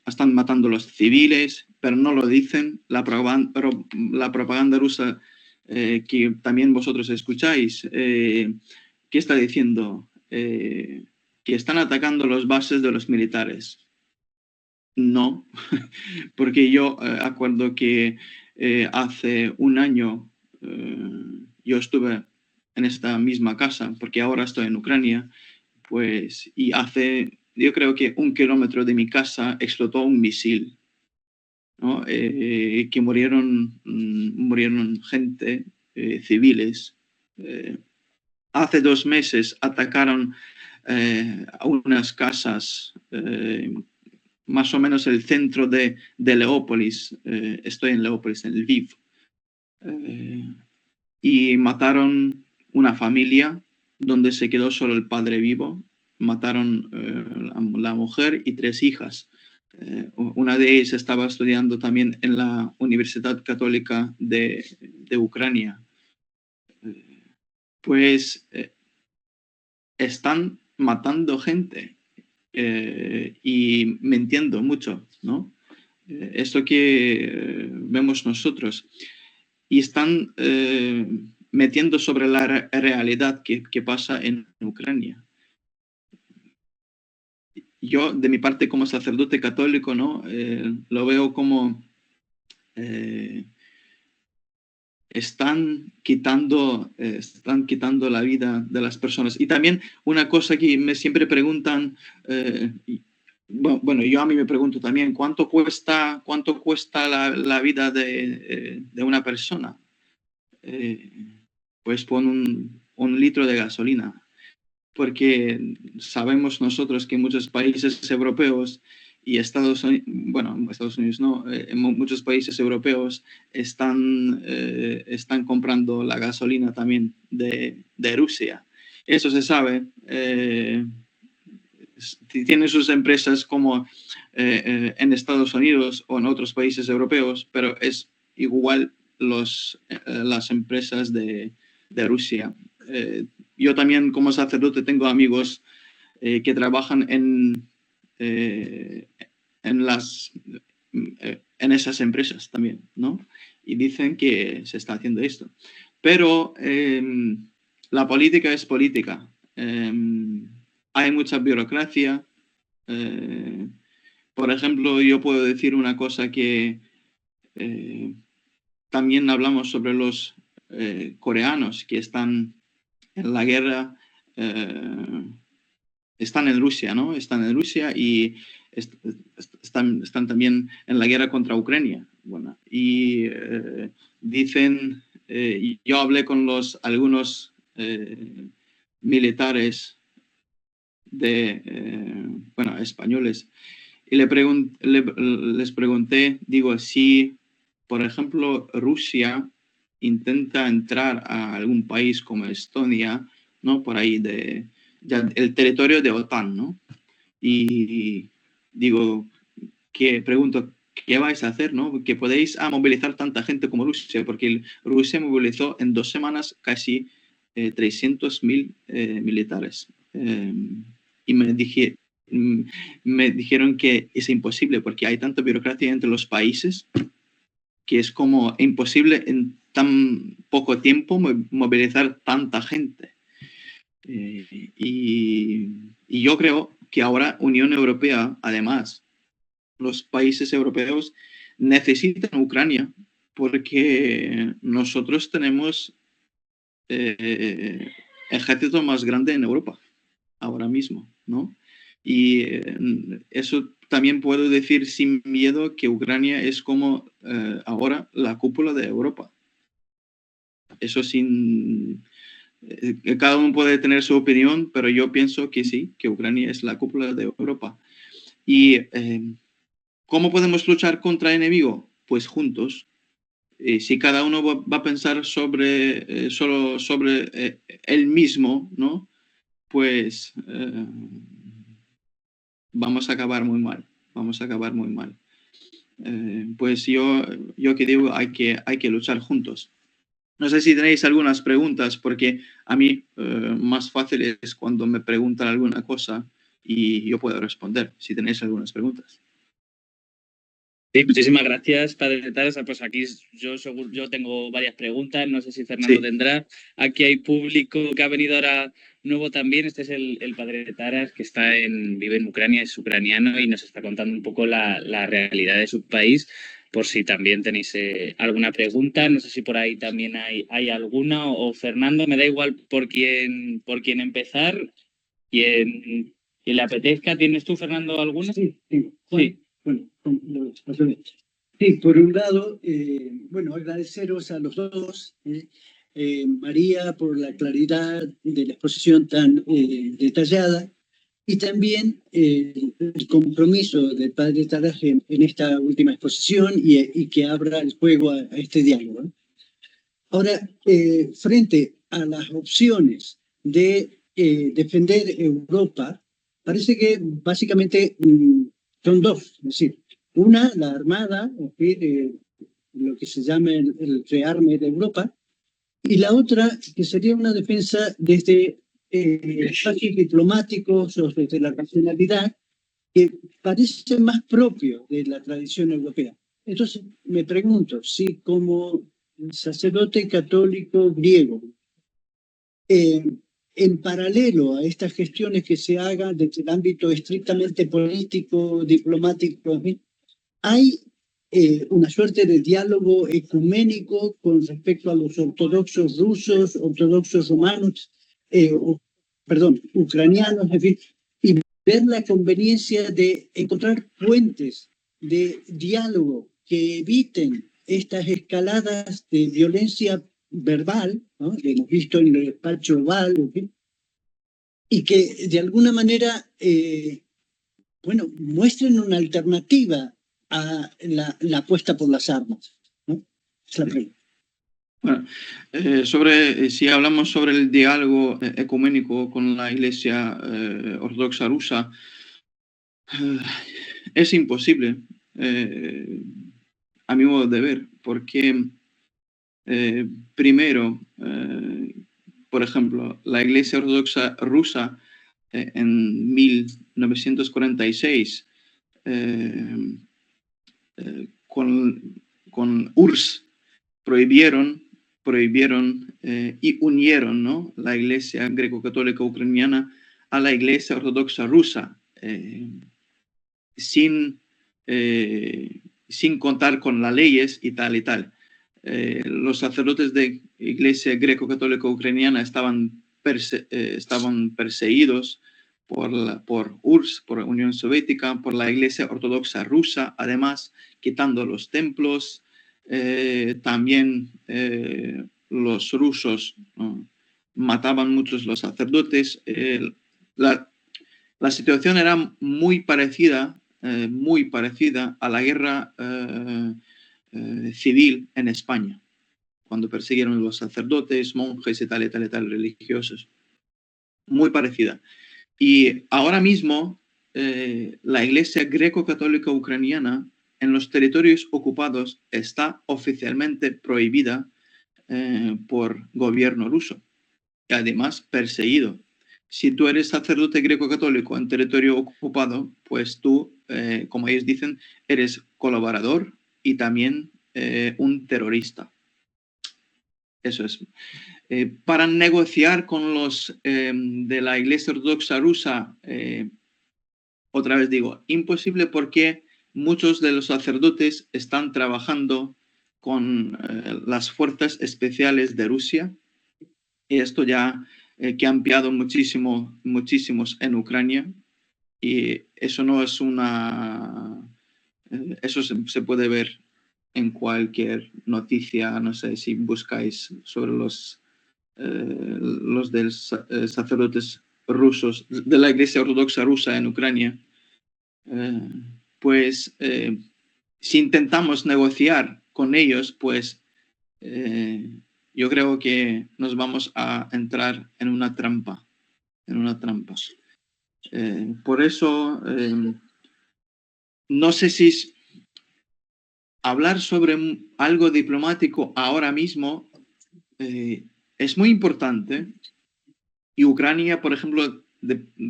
están matando a los civiles, pero no lo dicen. La propaganda rusa que también vosotros escucháis, ¿qué está diciendo? Que están atacando las bases de los militares. No, porque yo acuerdo que hace un año yo estuve en esta misma casa, porque ahora estoy en Ucrania, pues, y yo creo que 1 kilómetro de mi casa explotó un misil, ¿no? Que murieron gente, civiles. Hace 2 meses atacaron a unas casas, más o menos el centro de Leópolis. Estoy en Leópolis, en Lviv. Y mataron una familia donde se quedó solo el padre vivo. Mataron la mujer y 3 hijas. Una de ellas estaba estudiando también en la Universidad Católica de Ucrania. Pues están matando gente y mintiendo mucho, ¿no? Esto que vemos nosotros. Y están metiendo sobre la realidad que pasa en Ucrania. Yo, de mi parte, como sacerdote católico, ¿no? Lo veo como están quitando la vida de las personas. Y también una cosa que me siempre preguntan, bueno, yo a mí me pregunto también, ¿cuánto cuesta la vida de una persona? Pues pon un litro de gasolina, porque sabemos nosotros que muchos países europeos y Estados Unidos no, muchos países europeos están comprando la gasolina también de Rusia. Eso se sabe. Tienen sus empresas como en Estados Unidos o en otros países europeos, pero es igual las empresas de Rusia. Yo también como sacerdote tengo amigos que trabajan en esas empresas también, ¿no? Y dicen que se está haciendo esto. Pero la política es política. Hay mucha burocracia. Por ejemplo, yo puedo decir una cosa que también hablamos sobre los coreanos que están en la guerra, están en Rusia, ¿no? Están en Rusia y están también en la guerra contra Ucrania. Bueno, y dicen, yo hablé con algunos militares españoles, y les pregunté, digo, si, por ejemplo, Rusia intenta entrar a algún país como Estonia, ¿no? Por ahí el territorio de OTAN, ¿no? Y digo, pregunto, ¿qué vais a hacer, no? Que podéis movilizar tanta gente como Rusia, porque Rusia movilizó en 2 semanas casi 300.000 militares. Y me dijeron que es imposible porque hay tanta burocracia entre los países que es como imposible en tan poco tiempo movilizar tanta gente. Y yo creo que ahora Unión Europea, además, los países europeos necesitan Ucrania porque nosotros tenemos ejército más grande en Europa ahora mismo, ¿no? Y eso también puedo decir sin miedo que Ucrania es como ahora la cúpula de Europa. Eso sin... cada uno puede tener su opinión, pero yo pienso que sí, que Ucrania es la cúpula de Europa. ¿Y cómo podemos luchar contra el enemigo? Pues juntos. Si cada uno va a pensar solo sobre él mismo, ¿no? Pues vamos a acabar muy mal. Pues yo que digo, hay que luchar juntos. No sé si tenéis algunas preguntas, porque a mí más fácil es cuando me preguntan alguna cosa y yo puedo responder, si tenéis algunas preguntas. Sí, muchísimas gracias, Padre Taras. Pues aquí yo tengo varias preguntas, no sé si Fernando tendrá. Aquí hay público que ha venido ahora nuevo también. Este es el Padre Taras, que vive en Ucrania, es ucraniano y nos está contando un poco la realidad de su país, por si también tenéis alguna pregunta. No sé si por ahí también hay alguna, o Fernando, me da igual por quién empezar. Quien le apetezca. ¿Tienes tú, Fernando, alguna? Sí, tengo. Sí. Bueno, sí, por un lado, agradeceros a los dos, María, por la claridad de la exposición tan detallada, y también el compromiso del Padre Taras en esta última exposición y que abra el juego a este diálogo. Ahora, frente a las opciones de defender Europa, parece que básicamente son dos, es decir, una, la Armada, lo que se llama el rearme de Europa, y la otra, que sería una defensa desde espacios diplomáticos o desde la racionalidad, que parece más propio de la tradición europea. Entonces, me pregunto si como sacerdote católico griego, en paralelo a estas gestiones que se hagan desde el ámbito estrictamente político, diplomático, hay una suerte de diálogo ecuménico con respecto a los ortodoxos rusos, ortodoxos romanos, ucranianos, en fin, y ver la conveniencia de encontrar puentes de diálogo que eviten estas escaladas de violencia verbal, ¿no?, que hemos visto en el despacho Oval, en fin, y que de alguna manera muestren una alternativa a la apuesta por las armas, ¿no? Es la pregunta. Bueno, si hablamos sobre el diálogo ecuménico con la Iglesia Ortodoxa rusa, es imposible, a mi modo de ver, porque primero, por ejemplo, la Iglesia Ortodoxa rusa en 1946 con URSS prohibieron y unieron, ¿no?, la Iglesia greco-católica ucraniana a la Iglesia Ortodoxa rusa, sin contar con las leyes y tal y tal. Los sacerdotes de Iglesia greco-católica ucraniana estaban perseguidos por URSS, por la Unión Soviética, por la Iglesia Ortodoxa rusa, además quitando los templos. También los rusos, ¿no?, mataban muchos los sacerdotes. La situación era muy parecida a la guerra civil en España, cuando persiguieron los sacerdotes, monjes y tal religiosos. Muy parecida. Y ahora mismo la Iglesia greco-católica ucraniana en los territorios ocupados está oficialmente prohibida por gobierno ruso y además perseguido. Si tú eres sacerdote greco-católico en territorio ocupado, pues tú, como ellos dicen, eres colaborador y también un terrorista. Eso es. Para negociar con los de la Iglesia Ortodoxa rusa, otra vez digo, imposible, porque muchos de los sacerdotes están trabajando con las fuerzas especiales de Rusia, y esto ya que ha ampliado muchísimos en Ucrania, y eso no es eso se puede ver en cualquier noticia, no sé si buscáis sobre los sacerdotes rusos de la Iglesia Ortodoxa rusa en Ucrania. Si intentamos negociar con ellos, pues yo creo que nos vamos a entrar en una trampa. Por eso, no sé si hablar sobre algo diplomático ahora mismo es muy importante, y Ucrania, por ejemplo,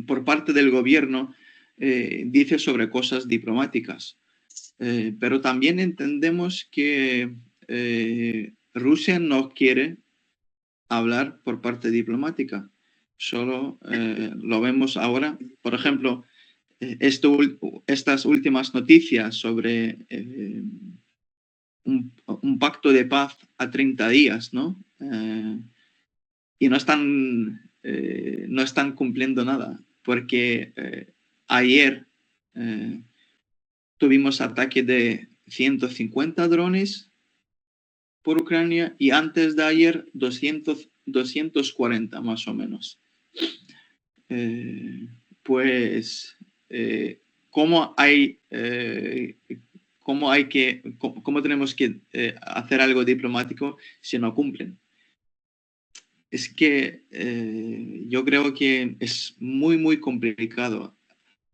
por parte del gobierno, dice sobre cosas diplomáticas. Pero también entendemos que Rusia no quiere hablar por parte diplomática. Solo lo vemos ahora. Por ejemplo, estas últimas noticias sobre un pacto de paz a 30 días, ¿no? Y no están cumpliendo nada, porque ayer tuvimos ataque de 150 drones por Ucrania, y antes de ayer 240 más o menos. ¿Cómo tenemos que hacer algo diplomático si no cumplen? Es que yo creo que es muy complicado.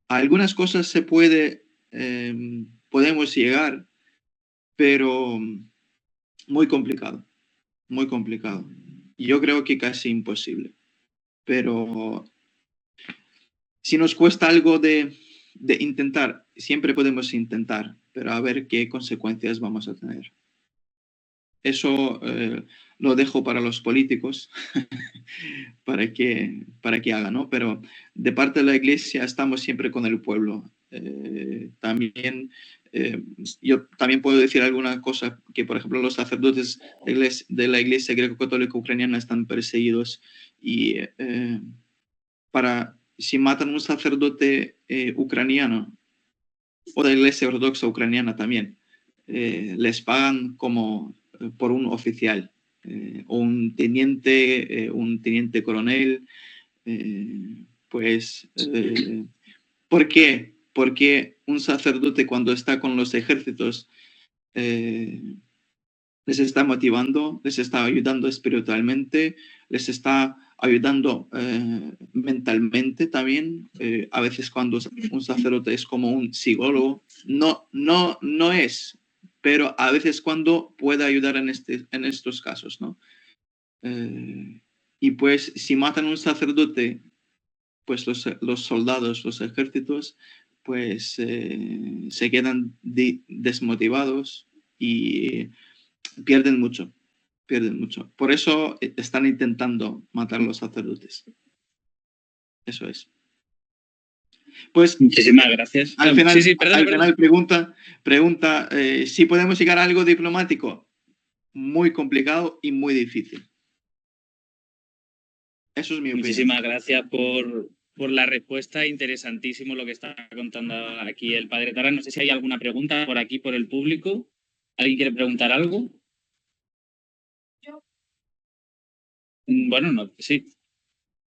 A algunas cosas podemos llegar, pero muy complicado. Yo creo que casi imposible. Pero si nos cuesta algo de intentar, siempre podemos intentar, pero a ver qué consecuencias vamos a tener. Eso lo dejo para los políticos para que hagan, ¿no? Pero de parte de la Iglesia estamos siempre con el pueblo. También yo también puedo decir alguna cosa, que por ejemplo los sacerdotes de la Iglesia greco-católica ucraniana están perseguidos y si matan un sacerdote ucraniano o de la Iglesia ortodoxa ucraniana también, les pagan como por un oficial o un teniente coronel. ¿Por qué? Porque un sacerdote cuando está con los ejércitos les está motivando, les está ayudando espiritualmente, les está ayudando mentalmente también. A veces cuando un sacerdote es como un psicólogo, no es, pero a veces cuando puede ayudar en estos casos, ¿no? Y pues si matan a un sacerdote, pues los soldados, los ejércitos, pues se quedan desmotivados y pierden mucho. Por eso están intentando matar a los sacerdotes. Eso es. Pues muchísimas gracias. Al final, Perdona. pregunta si podemos llegar a algo diplomático. Muy complicado y muy difícil. Eso es mi opinión. Muchísimas gracias por la respuesta. Interesantísimo lo que está contando aquí el padre Taras. No sé si hay alguna pregunta por aquí, por el público. ¿Alguien quiere preguntar algo? Yo. Bueno, no, sí.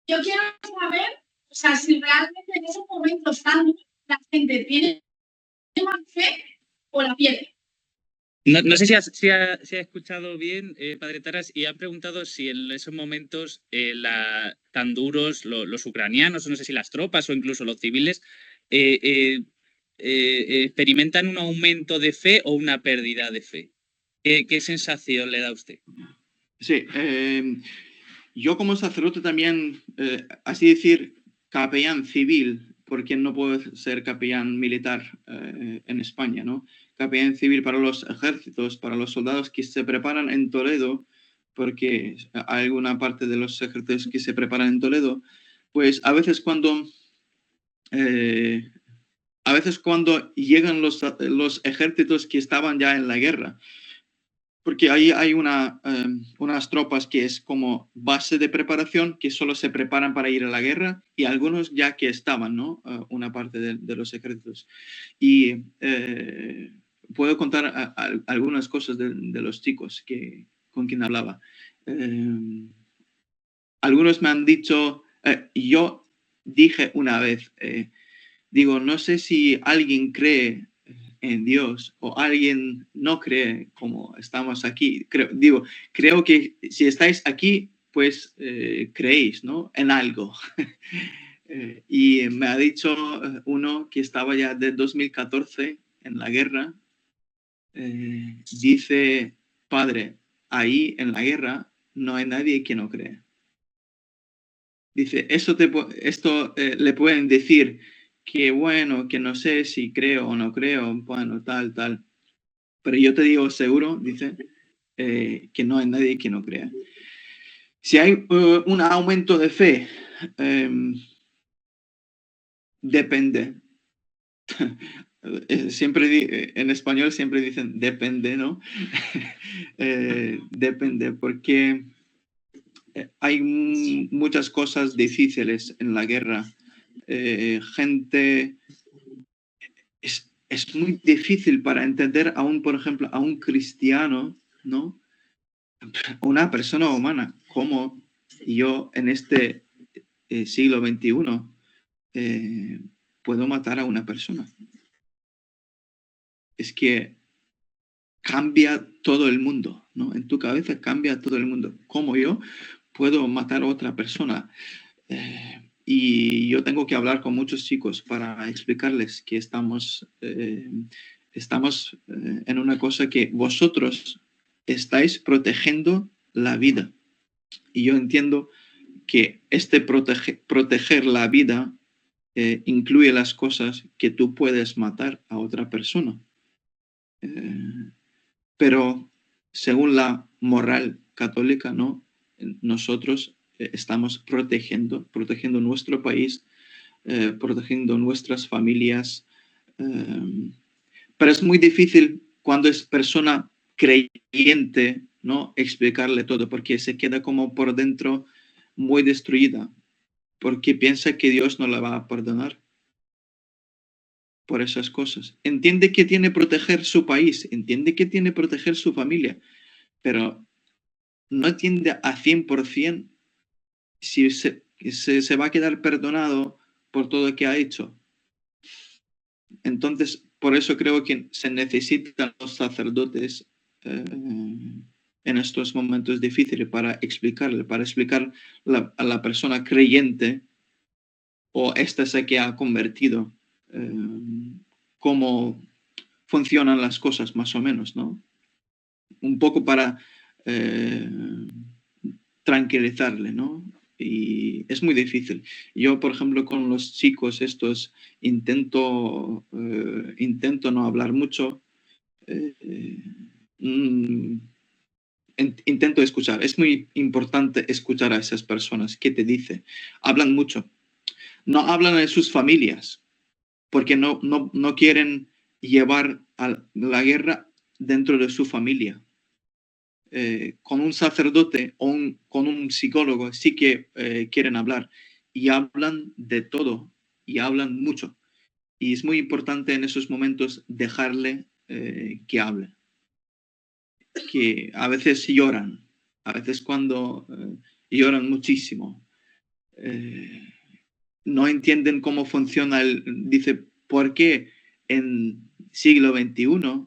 Yo quiero saber, o sea, si realmente en esos momentos tan duros la gente tiene más fe o la pierde. No sé si ha escuchado bien, padre Taras, y ha preguntado si en esos momentos tan duros los ucranianos, o no sé si las tropas o incluso los civiles, experimentan un aumento de fe o una pérdida de fe. ¿Qué sensación le da a usted? Sí, yo como sacerdote también, así decir, capellán civil, porque no puedo ser capellán militar en España, ¿no? Capellán civil para los ejércitos, para los soldados que se preparan en Toledo, porque hay alguna parte de los ejércitos que se preparan en Toledo, pues a veces cuando llegan los ejércitos que estaban ya en la guerra, porque ahí hay unas tropas que es como base de preparación, que solo se preparan para ir a la guerra, y algunos ya que estaban, ¿no? Una parte de los ejércitos. Y puedo contar algunas cosas de los chicos con quien hablaba. Algunos me han dicho, yo dije una vez, digo, no sé si alguien cree en Dios o alguien no cree como estamos aquí. Creo que si estáis aquí, pues creéis, ¿no? En algo. Y me ha dicho uno que estaba ya de 2014 en la guerra, dice, padre, ahí en la guerra no hay nadie que no cree. Dice, esto le pueden decir que bueno, que no sé si creo o no creo, bueno, tal. Pero yo te digo seguro, dice, que no hay nadie que no crea. Si hay un aumento de fe, depende. En español siempre dicen depende, ¿no? Depende, porque hay muchas cosas difíciles en la guerra. Gente... Es muy difícil para entender por ejemplo, a un cristiano, ¿no? Una persona humana, como yo en este siglo XXI puedo matar a una persona. Es que cambia todo el mundo, ¿no? En tu cabeza cambia todo el mundo. ¿Cómo yo puedo matar a otra persona? Y yo tengo que hablar con muchos chicos para explicarles que estamos en una cosa que vosotros estáis protegiendo la vida. Y yo entiendo que proteger la vida incluye las cosas que tú puedes matar a otra persona. Pero según la moral católica, ¿no? Nosotros estamos protegiendo nuestro país, protegiendo nuestras familias, pero es muy difícil cuando es persona creyente, ¿no? Explicarle todo, porque se queda como por dentro muy destruida, porque piensa que Dios no la va a perdonar por esas cosas. Entiende que tiene que proteger su país, entiende que tiene que proteger su familia, pero no entiende a 100% si se va a quedar perdonado por todo lo que ha hecho. Entonces, por eso creo que se necesitan los sacerdotes en estos momentos difíciles para explicar a la persona creyente o esta se que ha convertido cómo funcionan las cosas más o menos, ¿no? Un poco para tranquilizarle, ¿no? Y es muy difícil. Yo, por ejemplo, con los chicos estos intento no hablar mucho. Intento escuchar. Es muy importante escuchar a esas personas. ¿Qué te dice? Hablan mucho. No hablan de sus familias porque no quieren llevar a la guerra dentro de su familia. Con un sacerdote o con un psicólogo sí que quieren hablar y hablan de todo y hablan mucho. Y es muy importante en esos momentos dejarle que hable. Que a veces lloran, a veces cuando lloran muchísimo. No entienden cómo funciona dice, ¿por qué en siglo XXI,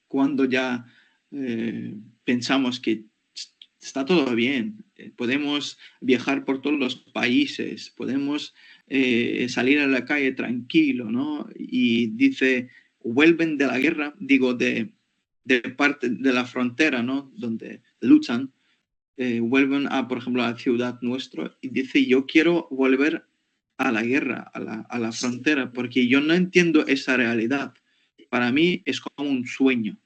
cuando ya pensamos que está todo bien, podemos viajar por todos los países, podemos salir a la calle tranquilo, ¿no? Y dice, vuelven de la guerra, digo, de parte de la frontera, ¿no? Donde luchan, vuelven por ejemplo, a la ciudad nuestra y dice, yo quiero volver a la guerra, a la frontera, porque yo no entiendo esa realidad. Para mí es como un sueño,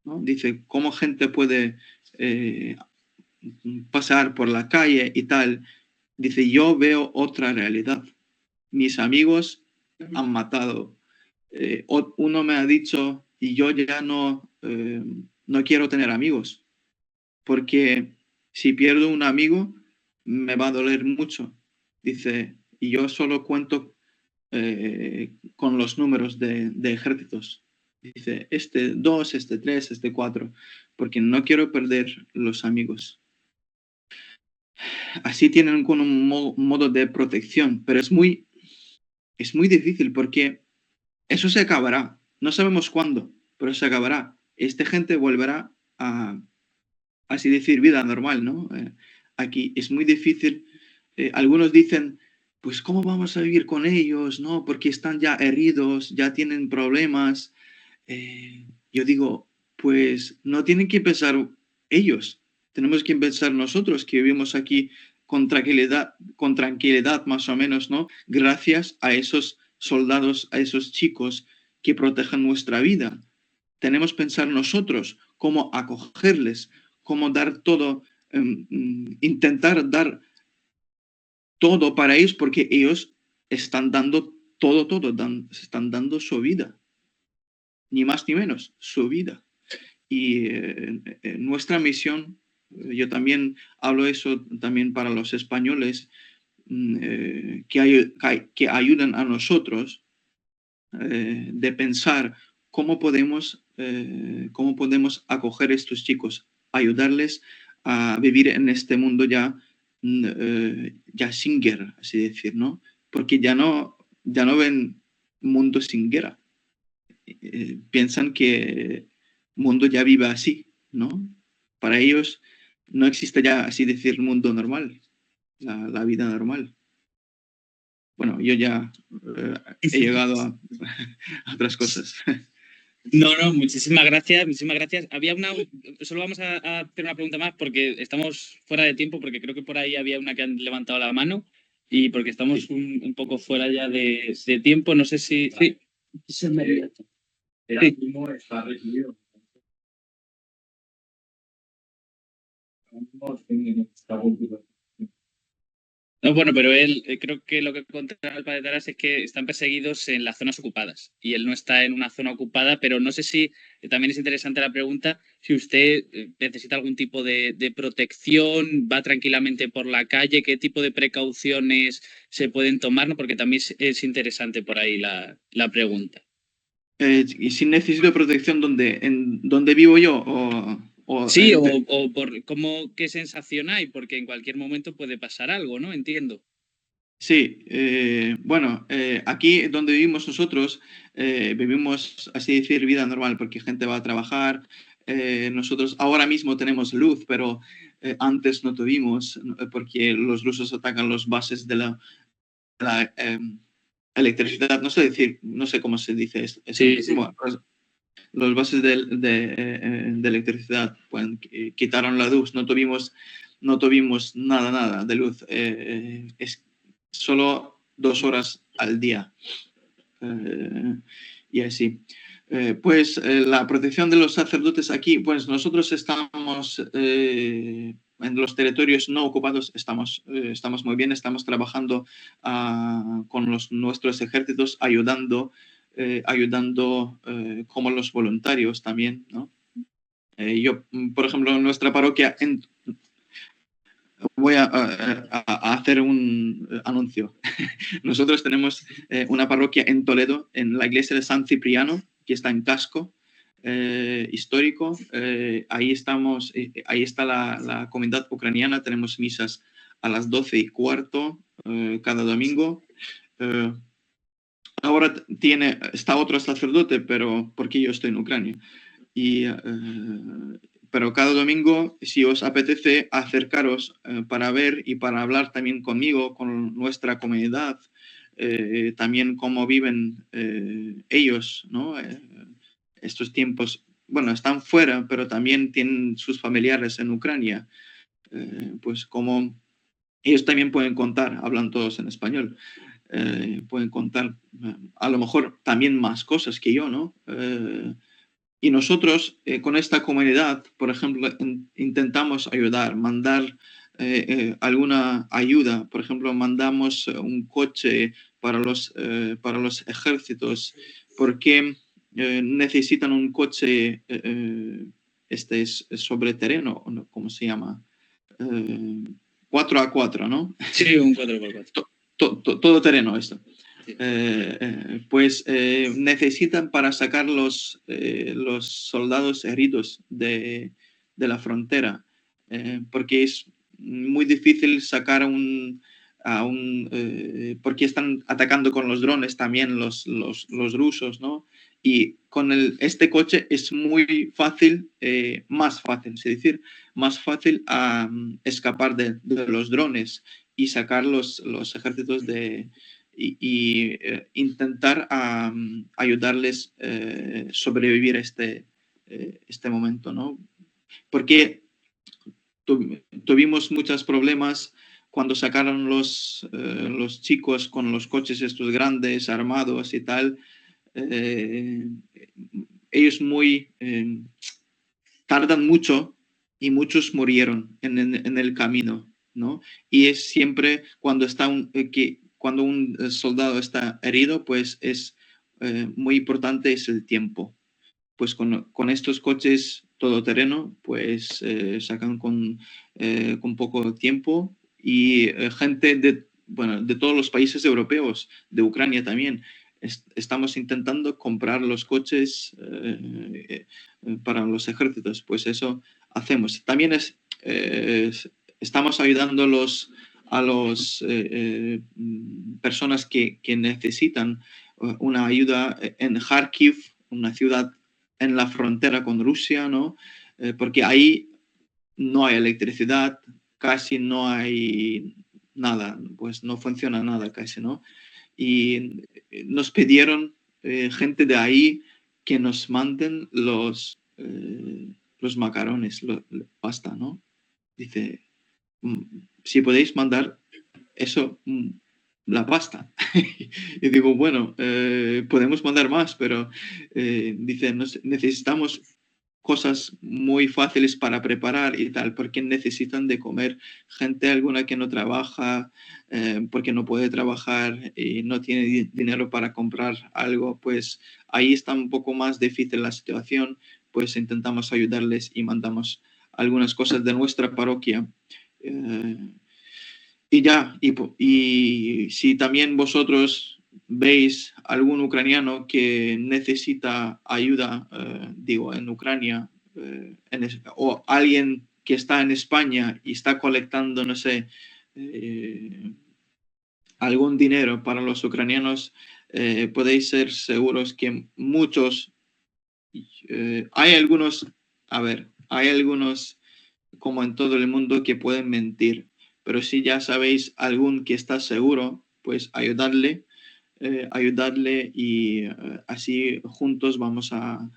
¿no? Dice, ¿cómo gente puede pasar por la calle y tal? Dice, yo veo otra realidad. Mis amigos han matado. Uno me ha dicho, y yo ya no quiero tener amigos, porque si pierdo un amigo, me va a doler mucho. Dice, y yo solo cuento con los números de ejércitos. Dice, este 2, este 3, este 4, porque no quiero perder los amigos. Así tienen con un modo de protección, pero es muy difícil porque eso se acabará. No sabemos cuándo, pero se acabará. Esta gente volverá a, así decir, vida normal, ¿no? Aquí es muy difícil. Algunos dicen, pues, ¿cómo vamos a vivir con ellos? ¿No? Porque están ya heridos, ya tienen problemas. Yo digo, pues no tienen que pensar ellos. Tenemos que pensar nosotros que vivimos aquí con tranquilidad más o menos, ¿no? Gracias a esos soldados, a esos chicos que protegen nuestra vida. Tenemos que pensar nosotros cómo acogerles, cómo dar todo, intentar dar todo para ellos, porque ellos están dando todo, están dando su vida, ni más ni menos, su vida. Y nuestra misión, yo también hablo eso también para los españoles, que ayudan a nosotros de pensar cómo podemos acoger a estos chicos, ayudarles a vivir en este mundo ya sin guerra, así decir, ¿no? Porque ya no ven mundo sin guerra. Piensan que el mundo ya vive así, ¿no? Para ellos no existe ya, así decir, mundo normal, la vida normal. Bueno, yo ya he llegado a otras cosas. No, muchísimas gracias, muchísimas gracias. Solo vamos a hacer una pregunta más porque estamos fuera de tiempo, porque creo que por ahí había una que han levantado la mano y porque estamos un poco fuera ya de tiempo. No sé si... Sí. Está requerido. No, bueno, pero él creo que lo que contaba el padre Taras es que están perseguidos en las zonas ocupadas y él no está en una zona ocupada, pero no sé si también es interesante la pregunta, si usted necesita algún tipo de protección, va tranquilamente por la calle, qué tipo de precauciones se pueden tomar, ¿no? Porque también es interesante por ahí la pregunta. Y si necesito protección, ¿en dónde vivo yo? Sí, o por cómo, qué sensación hay, porque en cualquier momento puede pasar algo, ¿no? Entiendo. Sí, bueno, aquí donde vivimos nosotros, vivimos, así decir, vida normal, porque gente va a trabajar. Nosotros ahora mismo tenemos luz, pero antes no tuvimos, porque los rusos atacan los bases de la, electricidad. No sé decir, no sé cómo se dice eso. Sí, sí. Bueno, los bases de electricidad, pues, quitaron la luz, no tuvimos nada de luz. Es solo 2 horas al día. Y así. La protección de los sacerdotes aquí, pues nosotros estamos en los territorios no ocupados, estamos muy bien, estamos trabajando con nuestros ejércitos, ayudando como los voluntarios también, ¿no? Yo, por ejemplo, en nuestra parroquia, voy a hacer un anuncio. Nosotros tenemos una parroquia en Toledo, en la iglesia de San Cipriano, que está en casco histórico. Ahí está la comunidad ucraniana. Tenemos misas a las 12:15 cada domingo. Ahora está otro sacerdote, pero porque yo estoy en Ucrania. Pero cada domingo, si os apetece acercaros para ver y para hablar también conmigo, con nuestra comunidad, también cómo viven ellos, ¿no? Estos tiempos, bueno, están fuera, pero también tienen sus familiares en Ucrania, pues como ellos también pueden contar, hablan todos en español, pueden contar a lo mejor también más cosas que yo, ¿no? Y nosotros con esta comunidad, por ejemplo, intentamos ayudar, mandar alguna ayuda. Por ejemplo, mandamos un coche para los ejércitos porque necesitan un coche, este es sobre terreno, ¿no? ¿Cómo se llama? 4x4, ¿no? Sí, un 4x4. Todo terreno esto. Sí. Necesitan para sacar los soldados heridos de la frontera, porque es muy difícil sacar porque están atacando con los drones también los rusos, ¿no? Y con este coche es muy fácil, más fácil, es decir, más fácil escapar de los drones y sacar los ejércitos y intentar ayudarles a sobrevivir este momento, ¿no? Porque tuvimos muchos problemas cuando sacaron los chicos con los coches estos grandes, armados y tal. Ellos tardan mucho y muchos murieron en el camino, ¿no? Y es siempre cuando cuando un soldado está herido, pues es muy importante es el tiempo. Pues con estos coches todoterreno, pues sacan con poco tiempo y gente de todos los países europeos, de Ucrania también. Estamos intentando comprar los coches para los ejércitos, pues eso hacemos. También estamos ayudando a los personas que necesitan una ayuda en Kharkiv, una ciudad en la frontera con Rusia, ¿no? Porque ahí no hay electricidad, casi no hay nada, pues no funciona nada casi, ¿no? Y nos pidieron gente de ahí que nos manden los macarones, pasta, ¿no? Dice, si podéis mandar eso, la pasta. Y digo, bueno, podemos mandar más, pero dice, necesitamos cosas muy fáciles para preparar y tal, porque necesitan de comer. Gente alguna que no trabaja, porque no puede trabajar y no tiene dinero para comprar algo, pues ahí está un poco más difícil la situación, pues intentamos ayudarles y mandamos algunas cosas de nuestra parroquia. Y ya, y si también vosotros veis algún ucraniano que necesita ayuda, digo, en Ucrania, o alguien que está en España y está colectando, no sé, algún dinero para los ucranianos, podéis ser seguros que muchos, hay algunos, hay algunos, como en todo el mundo, que pueden mentir, pero si ya sabéis algún que está seguro, pues ayudarle y así juntos vamos a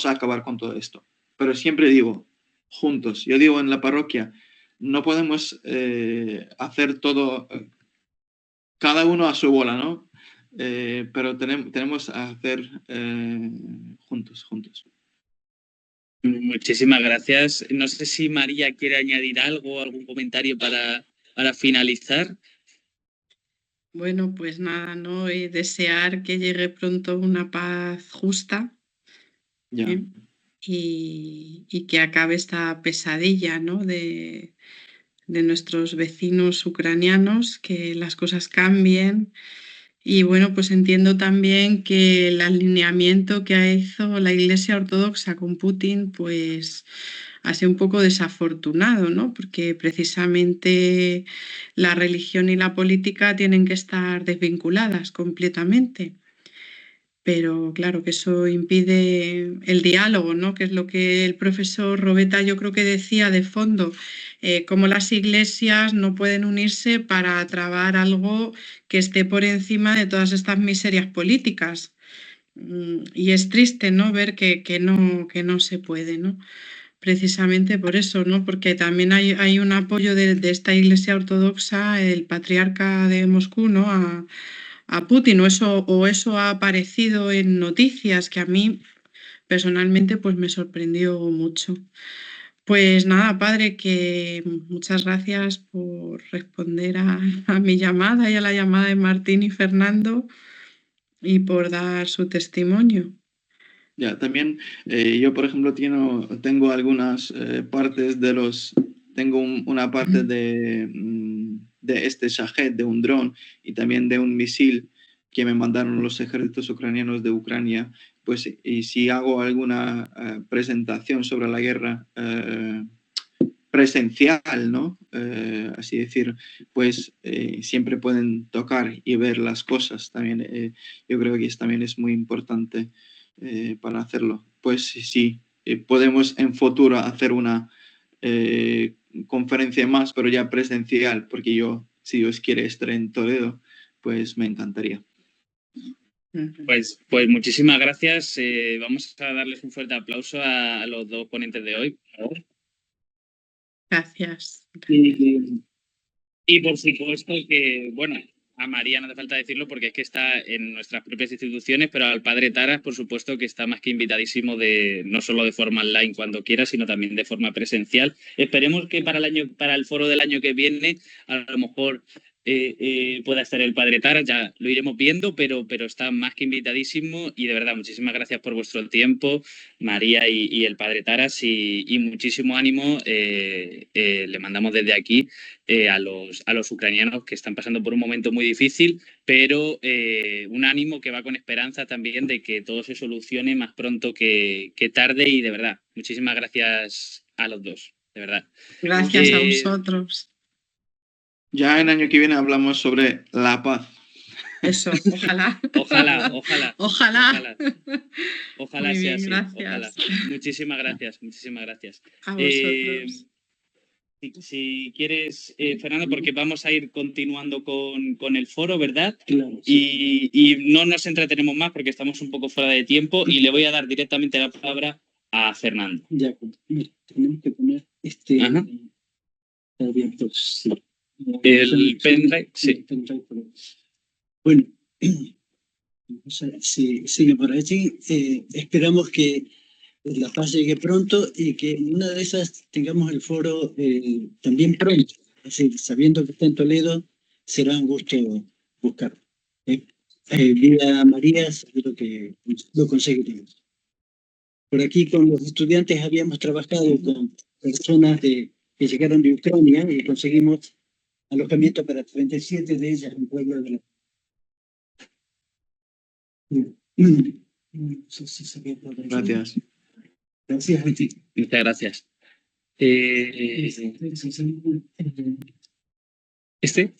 acabar con todo esto. Pero siempre digo, juntos. Yo digo en la parroquia, no podemos hacer todo cada uno a su bola, ¿no? Pero tenemos a hacer juntos. Muchísimas gracias. No sé si María quiere añadir algo, algún comentario para finalizar. Bueno, pues nada, ¿no? Desear que llegue pronto una paz justa, Ya. ¿eh? Y que acabe esta pesadilla, ¿no? de nuestros vecinos ucranianos, que las cosas cambien. Y bueno, pues entiendo también que el alineamiento que hizo la Iglesia Ortodoxa con Putin, pues ha sido un poco desafortunado, ¿no? Porque precisamente la religión y la política tienen que estar desvinculadas completamente. Pero claro que eso impide el diálogo, ¿no? Que es lo que el profesor Robeta yo creo que decía de fondo, cómo las iglesias no pueden unirse para trabar algo que esté por encima de todas estas miserias políticas. Y es triste, ¿no? Ver que no se puede, ¿no? Precisamente por eso, ¿no? Porque también hay un apoyo de esta iglesia ortodoxa, el patriarca de Moscú, ¿no? A Putin, o eso ha aparecido en noticias que a mí personalmente pues me sorprendió mucho. Pues nada, padre, que muchas gracias por responder a mi llamada y a la llamada de Martín y Fernando y por dar su testimonio. Ya, también yo, por ejemplo, tengo algunas partes de tengo una parte de este Shahed, de un dron y también de un misil que me mandaron los ejércitos ucranianos de Ucrania, pues, y si hago alguna presentación sobre la guerra presencial, ¿no? Así decir, pues siempre pueden tocar y ver las cosas también. Yo creo que también es muy importante para hacerlo. Pues sí, podemos en futuro hacer una conferencia más, pero ya presencial, porque yo, si Dios quiere, estaré en Toledo, pues me encantaría. Pues muchísimas gracias. Vamos a darles un fuerte aplauso a los dos ponentes de hoy, por favor. Gracias. Y por supuesto que, bueno, a María no hace falta decirlo porque es que está en nuestras propias instituciones, pero al padre Taras, por supuesto, que está más que invitadísimo no solo de forma online cuando quiera, sino también de forma presencial. Esperemos que para el foro del año que viene, a lo mejor pueda estar el padre Taras, ya lo iremos viendo, pero está más que invitadísimo y de verdad, muchísimas gracias por vuestro tiempo, María y el padre Taras, y muchísimo ánimo le mandamos desde aquí a los ucranianos que están pasando por un momento muy difícil, pero un ánimo que va con esperanza también de que todo se solucione más pronto que tarde y de verdad, muchísimas gracias a los dos, de verdad. Gracias a vosotros. Ya el año que viene hablamos sobre la paz. Eso, ojalá. Ojalá Muy sea bien, así. gracias. Ojalá. Muchísimas gracias. A vosotros. Si quieres, Fernando, porque vamos a ir continuando con el foro, ¿verdad? Claro, sí. Y no nos entretenemos más porque estamos un poco fuera de tiempo y le voy a dar directamente la palabra a Fernando. Ya, mira, tenemos que poner Ajá. abierto, sí. El pendrive, sí. Bueno, sigue por allí. Esperamos que la paz llegue pronto y que en una de esas tengamos el foro también pronto. Es decir, sabiendo que está en Toledo, será un gusto buscarlo. Vía María, seguro que lo conseguiremos. Por aquí con los estudiantes habíamos trabajado con personas que llegaron de Ucrania y conseguimos alojamiento para 37 de ellas en Puebla de la... No sé si se ve por ahí. Gracias. Gracias a ti. Muchas gracias. ¿Este?